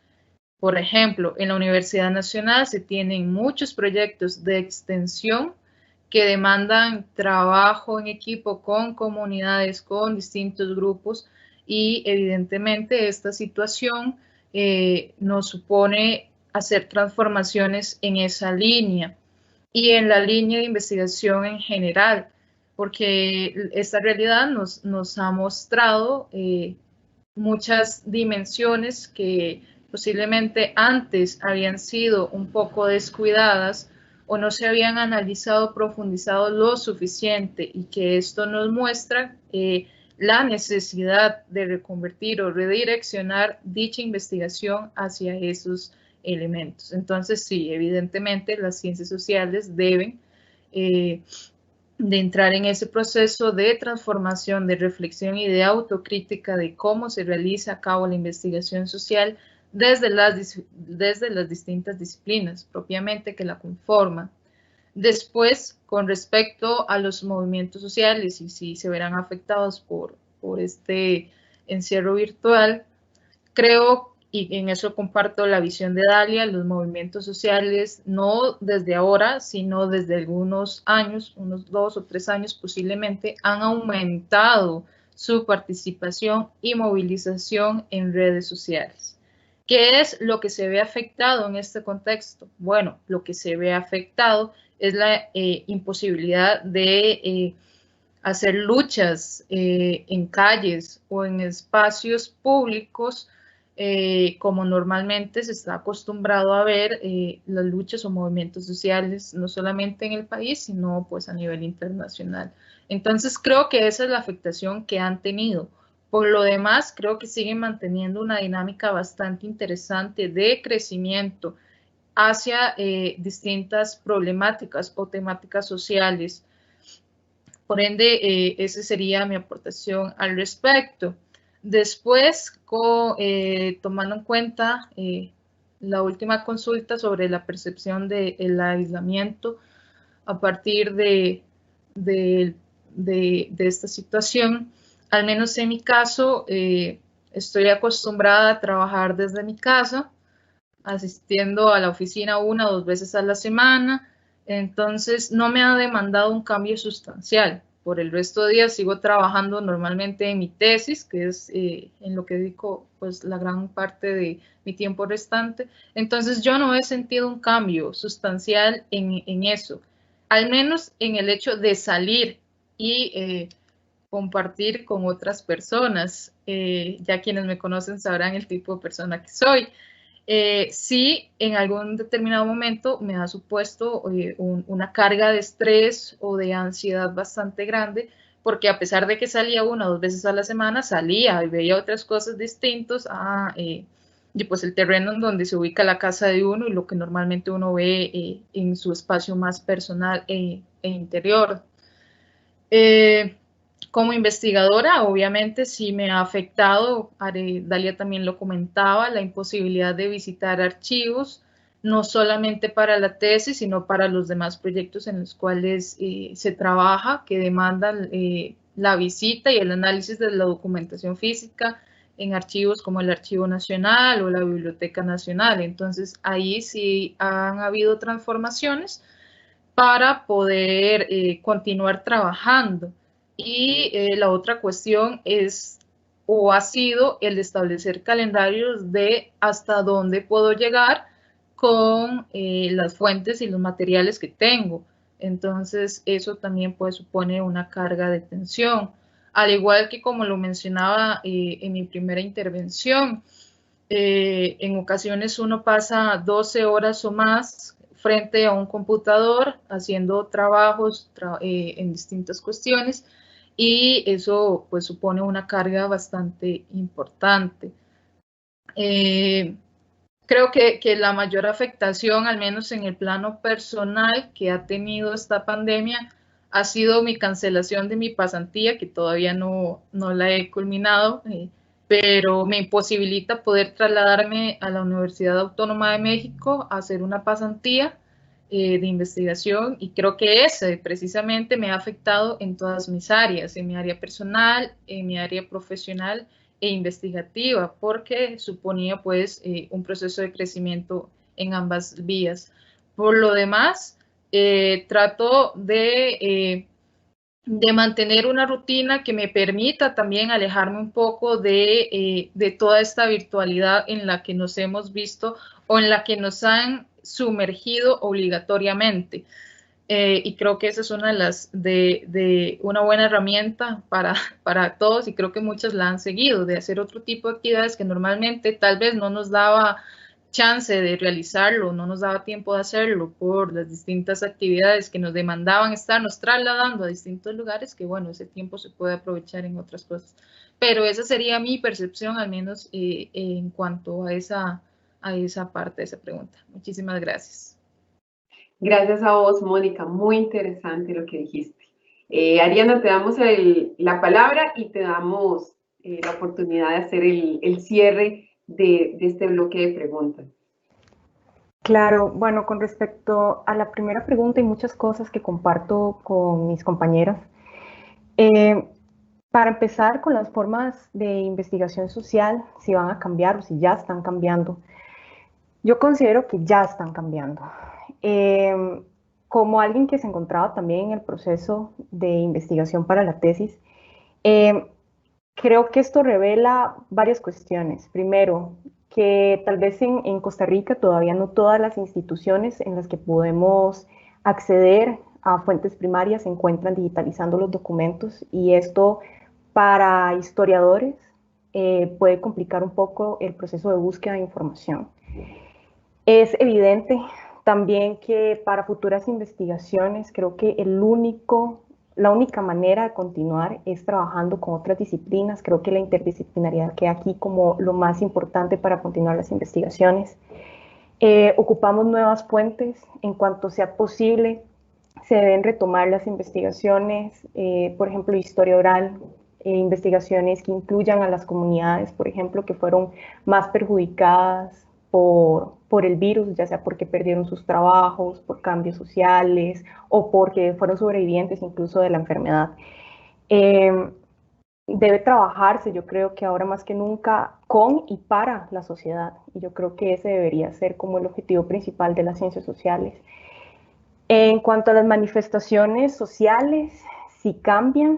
Por ejemplo, en la Universidad Nacional se tienen muchos proyectos de extensión que demandan trabajo en equipo con comunidades, con distintos grupos, y evidentemente esta situación nos supone hacer transformaciones en esa línea y en la línea de investigación en general, porque esta realidad nos ha mostrado muchas dimensiones que posiblemente antes habían sido un poco descuidadas o no se habían analizado, profundizado lo suficiente, y que esto nos muestra la necesidad de reconvertir o redireccionar dicha investigación hacia esos elementos. Entonces, sí, evidentemente las ciencias sociales deben de entrar en ese proceso de transformación, de reflexión y de autocrítica de cómo se realiza a cabo la investigación social desde las distintas disciplinas propiamente que la conforman. Después, con respecto a los movimientos sociales y si se verán afectados por este encierro virtual, creo, y en eso comparto la visión de Dalia, los movimientos sociales no desde ahora, sino desde algunos años, unos 2 o 3 años posiblemente, han aumentado su participación y movilización en redes sociales. ¿Qué es lo que se ve afectado en este contexto? Bueno, lo que se ve afectado es la imposibilidad de hacer luchas en calles o en espacios públicos como normalmente se está acostumbrado a ver las luchas o movimientos sociales, no solamente en el país, sino pues a nivel internacional. Entonces creo que esa es la afectación que han tenido. Por lo demás, creo que siguen manteniendo una dinámica bastante interesante de crecimiento hacia distintas problemáticas o temáticas sociales. Por ende, esa sería mi aportación al respecto. Después, tomando en cuenta la última consulta sobre la percepción del aislamiento a partir de esta situación, al menos en mi caso, estoy acostumbrada a trabajar desde mi casa, asistiendo a la oficina 1 o 2 veces a la semana. Entonces no me ha demandado un cambio sustancial. Por el resto de días sigo trabajando normalmente en mi tesis, que es en lo que dedico pues la gran parte de mi tiempo restante. Entonces yo no he sentido un cambio sustancial en eso, al menos en el hecho de salir y compartir con otras personas. Ya quienes me conocen sabrán el tipo de persona que soy. Sí, en algún determinado momento me ha supuesto una carga de estrés o de ansiedad bastante grande, porque a pesar de que salía 1 o 2 veces a la semana, salía y veía otras cosas distintas y pues el terreno en donde se ubica la casa de uno y lo que normalmente uno ve en su espacio más personal e interior. Como investigadora, obviamente sí me ha afectado, Dalia también lo comentaba, la imposibilidad de visitar archivos, no solamente para la tesis, sino para los demás proyectos en los cuales se trabaja, que demandan la visita y el análisis de la documentación física en archivos como el Archivo Nacional o la Biblioteca Nacional. Entonces, ahí sí han habido transformaciones para poder continuar trabajando. Y la otra cuestión es o ha sido el establecer calendarios de hasta dónde puedo llegar con las fuentes y los materiales que tengo. Entonces eso también pues supone una carga de tensión. Al igual que como lo mencionaba en mi primera intervención, En ocasiones uno pasa 12 horas o más frente a un computador haciendo trabajos en distintas cuestiones, y eso pues supone una carga bastante importante. Creo que la mayor afectación, al menos en el plano personal, que ha tenido esta pandemia ha sido mi cancelación de mi pasantía, que todavía no la he culminado, pero me imposibilita poder trasladarme a la Universidad Autónoma de México a hacer una pasantía de investigación, y creo que ese precisamente me ha afectado en todas mis áreas, en mi área personal, en mi área profesional e investigativa, porque suponía pues un proceso de crecimiento en ambas vías. Por lo demás, trato de mantener una rutina que me permita también alejarme un poco de toda esta virtualidad en la que nos hemos visto o en la que nos han sumergido obligatoriamente. Y creo que esa es una de una buena herramienta para todos, y creo que muchos la han seguido, de hacer otro tipo de actividades que normalmente tal vez no nos daba chance de realizarlo, no nos daba tiempo de hacerlo por las distintas actividades que nos demandaban estarnos trasladando a distintos lugares, que bueno, ese tiempo se puede aprovechar en otras cosas. Pero esa sería mi percepción, al menos en cuanto a esa parte de esa pregunta. Muchísimas gracias. Gracias a vos, Mónica. Muy interesante lo que dijiste. Ariana, te damos la palabra y te damos la oportunidad de hacer el cierre de este bloque de preguntas. Claro, bueno, con respecto a la primera pregunta, hay muchas cosas que comparto con mis compañeras. Para empezar, con las formas de investigación social, si van a cambiar o si ya están cambiando. Yo considero que ya están cambiando. Como alguien que se encontraba también en el proceso de investigación para la tesis, creo que esto revela varias cuestiones. Primero, que tal vez en Costa Rica todavía no todas las instituciones en las que podemos acceder a fuentes primarias se encuentran digitalizando los documentos, y esto para historiadores puede complicar un poco el proceso de búsqueda de información. Es evidente también que para futuras investigaciones creo que la única manera de continuar es trabajando con otras disciplinas. Creo que la interdisciplinaridad queda aquí como lo más importante para continuar las investigaciones. Ocupamos nuevas fuentes. En cuanto sea posible, se deben retomar las investigaciones, por ejemplo, historia oral, investigaciones que incluyan a las comunidades, por ejemplo, que fueron más perjudicadas por el virus, ya sea porque perdieron sus trabajos, por cambios sociales o porque fueron sobrevivientes incluso de la enfermedad. Debe trabajarse, yo creo que ahora más que nunca, con y para la sociedad, y yo creo que ese debería ser como el objetivo principal de las ciencias sociales. En cuanto a las manifestaciones sociales, si cambian,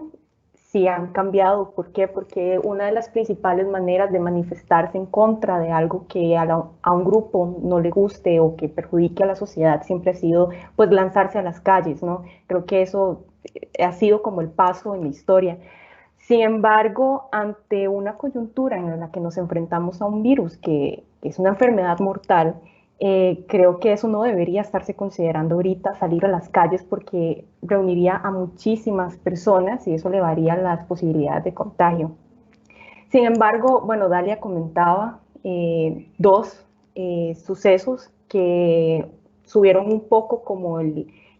sí han cambiado. ¿Por qué? Porque una de las principales maneras de manifestarse en contra de algo que a un grupo no le guste o que perjudique a la sociedad siempre ha sido pues lanzarse a las calles, ¿no? Creo que eso ha sido como el paso en la historia. Sin embargo, ante una coyuntura en la que nos enfrentamos a un virus que es una enfermedad mortal, creo que eso no debería estarse considerando ahorita, salir a las calles, porque reuniría a muchísimas personas y eso elevaría las posibilidades de contagio. Sin embargo, bueno, Dalia comentaba dos sucesos que subieron un poco como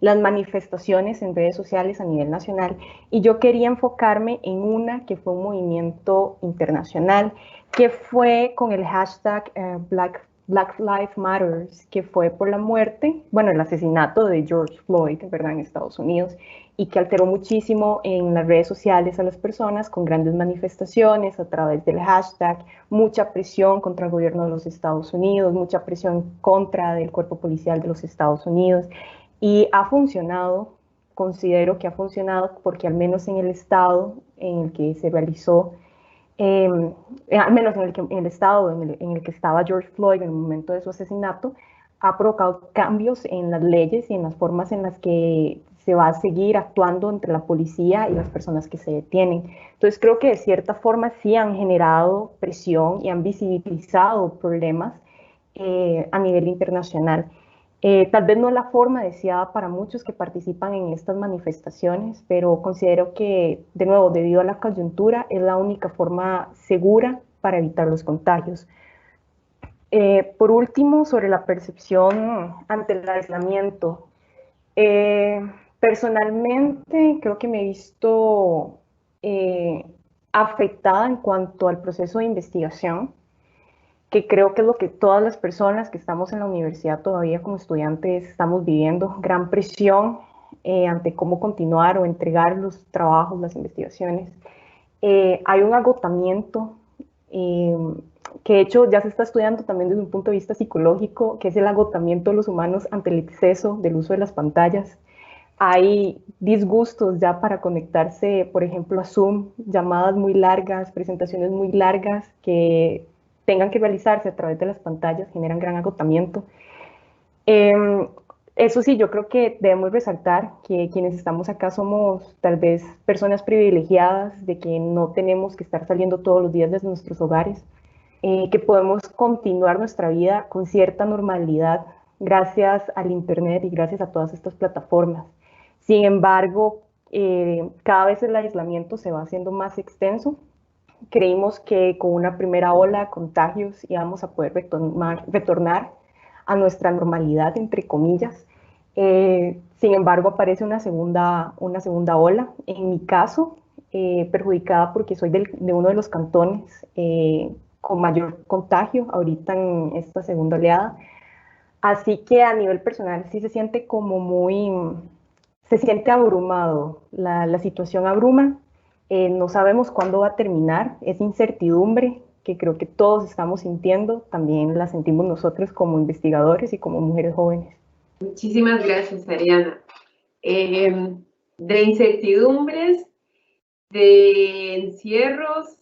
las manifestaciones en redes sociales a nivel nacional, y yo quería enfocarme en una que fue un movimiento internacional, que fue con el hashtag Black Lives Matter, que fue por la muerte, bueno, el asesinato de George Floyd, ¿verdad?, en Estados Unidos, y que alteró muchísimo en las redes sociales a las personas con grandes manifestaciones a través del hashtag, mucha presión contra el gobierno de los Estados Unidos, mucha presión contra del cuerpo policial de los Estados Unidos, y ha funcionado. Considero que ha funcionado porque al menos en el estado en el que se realizó, al menos en el estado en el que estaba George Floyd en el momento de su asesinato, ha provocado cambios en las leyes y en las formas en las que se va a seguir actuando entre la policía y las personas que se detienen. Entonces creo que de cierta forma sí han generado presión y han visibilizado problemas a nivel internacional. Tal vez no la forma deseada para muchos que participan en estas manifestaciones, pero considero que, de nuevo, debido a la coyuntura, es la única forma segura para evitar los contagios. Por último, sobre la percepción ante el aislamiento. Personalmente, creo que me he visto afectada en cuanto al proceso de investigación, que creo que es lo que todas las personas que estamos en la universidad todavía como estudiantes estamos viviendo, gran presión ante cómo continuar o entregar los trabajos, las investigaciones. Hay un agotamiento que de hecho ya se está estudiando también desde un punto de vista psicológico, que es el agotamiento de los humanos ante el exceso del uso de las pantallas. Hay disgustos ya para conectarse, por ejemplo, a Zoom, llamadas muy largas, presentaciones muy largas que tengan que realizarse a través de las pantallas, generan gran agotamiento. Eso sí, yo creo que debemos resaltar que quienes estamos acá somos tal vez personas privilegiadas, de que no tenemos que estar saliendo todos los días desde nuestros hogares, que podemos continuar nuestra vida con cierta normalidad gracias al Internet y gracias a todas estas plataformas. Sin embargo, cada vez el aislamiento se va haciendo más extenso. Creímos que con una primera ola de contagios íbamos a poder retornar a nuestra normalidad, entre comillas. Sin embargo, aparece una segunda ola. En mi caso, perjudicada porque soy de uno de los cantones con mayor contagio ahorita en esta segunda oleada. Así que a nivel personal sí se siente se siente abrumado. La situación abruma. No sabemos cuándo va a terminar, es incertidumbre que creo que todos estamos sintiendo, también la sentimos nosotros como investigadores y como mujeres jóvenes. Muchísimas gracias, Ariana. De incertidumbres, de encierros,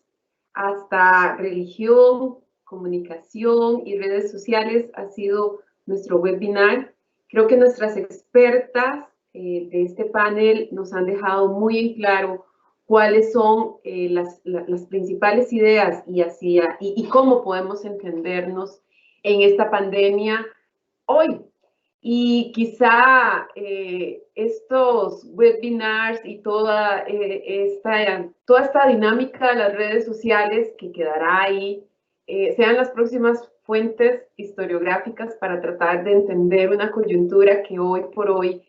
hasta religión, comunicación y redes sociales ha sido nuestro webinar. Creo que nuestras expertas de este panel nos han dejado muy en claro cuáles son las principales ideas y cómo podemos entendernos en esta pandemia hoy. Y quizá estos webinars y toda esta dinámica de las redes sociales que quedará ahí sean las próximas fuentes historiográficas para tratar de entender una coyuntura que hoy por hoy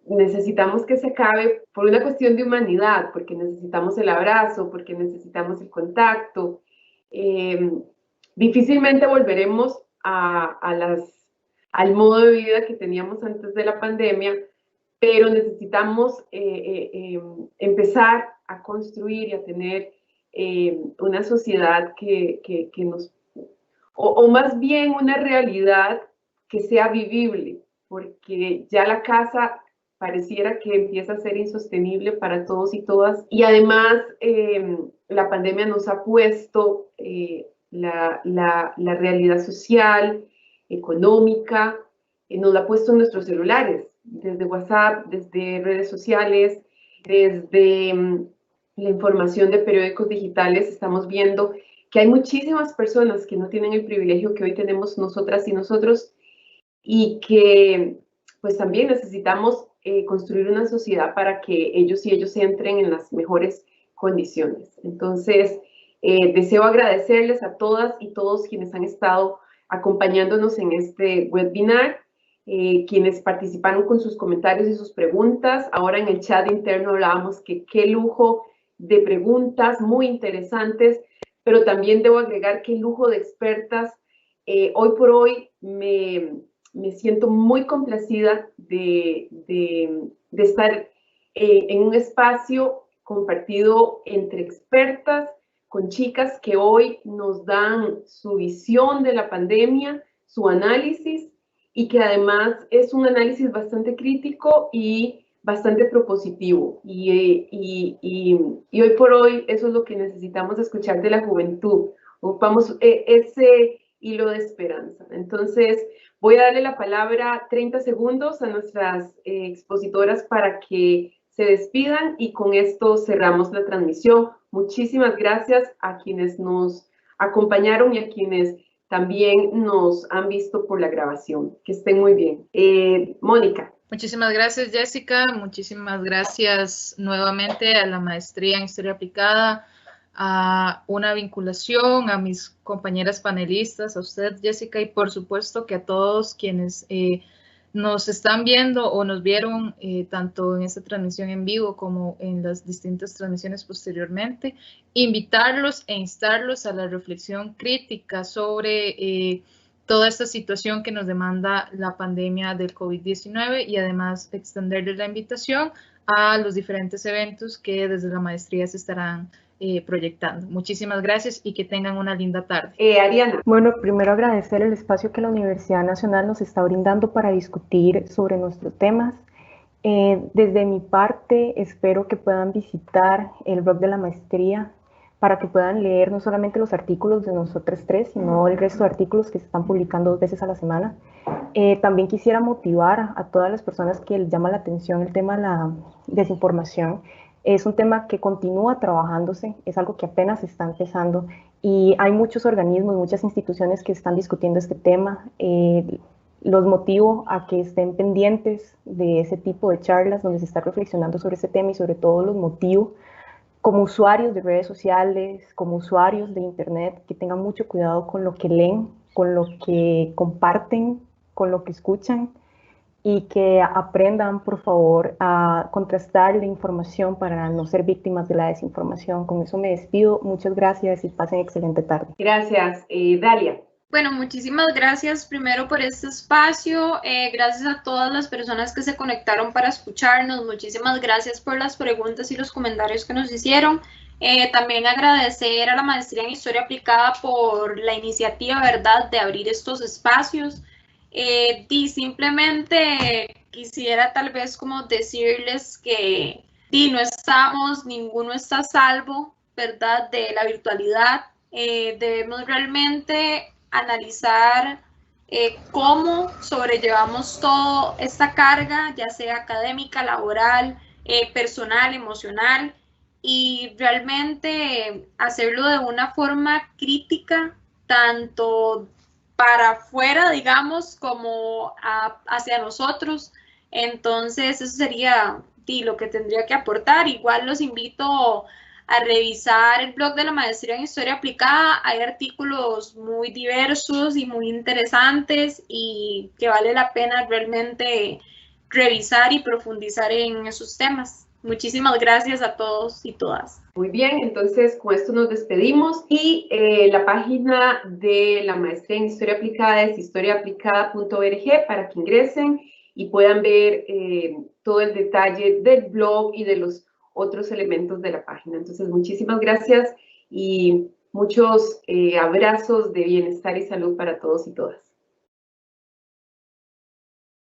necesitamos que se acabe por una cuestión de humanidad, porque necesitamos el abrazo, porque necesitamos el contacto. Difícilmente volveremos al modo de vida que teníamos antes de la pandemia, pero necesitamos empezar a construir y a tener una sociedad que nos, o más bien una realidad que sea vivible, porque ya la casa pareciera que empieza a ser insostenible para todos y todas. Y además, la pandemia nos ha puesto la realidad social, económica, nos la ha puesto en nuestros celulares, desde WhatsApp, desde redes sociales, desde la información de periódicos digitales. Estamos viendo que hay muchísimas personas que no tienen el privilegio que hoy tenemos nosotras y nosotros, y que pues también necesitamos construir una sociedad para que ellos y ellos entren en las mejores condiciones. Entonces, deseo agradecerles a todas y todos quienes han estado acompañándonos en este webinar, quienes participaron con sus comentarios y sus preguntas. Ahora en el chat interno hablábamos que qué lujo de preguntas muy interesantes, pero también debo agregar qué lujo de expertas. Hoy por hoy me siento muy complacida de estar en un espacio compartido entre expertas, con chicas que hoy nos dan su visión de la pandemia, su análisis, y que además es un análisis bastante crítico y bastante propositivo. Y hoy por hoy eso es lo que necesitamos escuchar de la juventud. Ocupamos ese hilo de esperanza. Entonces, voy a darle la palabra 30 segundos a nuestras expositoras para que se despidan y con esto cerramos la transmisión. Muchísimas gracias a quienes nos acompañaron y a quienes también nos han visto por la grabación. Que estén muy bien. Mónica. Muchísimas gracias, Jessica. Muchísimas gracias nuevamente a la maestría en Historia Aplicada, a Una Vinculación, a mis compañeras panelistas, a usted, Jessica, y por supuesto que a todos quienes nos están viendo o nos vieron tanto en esta transmisión en vivo como en las distintas transmisiones posteriormente, invitarlos e instarlos a la reflexión crítica sobre toda esta situación que nos demanda la pandemia del COVID-19 y además extenderles la invitación a los diferentes eventos que desde la maestría se estarán proyectando. Muchísimas gracias y que tengan una linda tarde. Ariana. Bueno, primero agradecer el espacio que la Universidad Nacional nos está brindando para discutir sobre nuestros temas. Desde mi parte, espero que puedan visitar el blog de la maestría para que puedan leer no solamente los artículos de nosotros tres, sino el resto de artículos que se están publicando 2 veces a la semana. También quisiera motivar a todas las personas que les llama la atención el tema de la desinformación. Es un tema que continúa trabajándose, es algo que apenas está empezando y hay muchos organismos, muchas instituciones que están discutiendo este tema. Los motivo a que estén pendientes de ese tipo de charlas donde se está reflexionando sobre este tema y sobre todo los motivo como usuarios de redes sociales, como usuarios de internet, que tengan mucho cuidado con lo que leen, con lo que comparten, con lo que escuchan, y que aprendan, por favor, a contrastar la información para no ser víctimas de la desinformación. Con eso me despido. Muchas gracias y pasen excelente tarde. Gracias. Dalia. Bueno, muchísimas gracias primero por este espacio. Gracias a todas las personas que se conectaron para escucharnos. Muchísimas gracias por las preguntas y los comentarios que nos hicieron. También agradecer a la Maestría en Historia Aplicada por la iniciativa, ¿verdad?, de abrir estos espacios. Y simplemente quisiera tal vez como decirles que ninguno está a salvo, ¿verdad?, de la virtualidad. Debemos realmente analizar cómo sobrellevamos toda esta carga, ya sea académica, laboral, personal, emocional, y realmente hacerlo de una forma crítica, tanto para afuera, digamos, como hacia nosotros. Entonces, eso sería lo que tendría que aportar. Igual los invito a revisar el blog de la Maestría en Historia Aplicada. Hay artículos muy diversos y muy interesantes y que vale la pena realmente revisar y profundizar en esos temas. Muchísimas gracias a todos y todas. Muy bien, entonces con esto nos despedimos y la página de la Maestría en Historia Aplicada es historiaaplicada.org para que ingresen y puedan ver todo el detalle del blog y de los otros elementos de la página. Entonces, muchísimas gracias y muchos abrazos de bienestar y salud para todos y todas.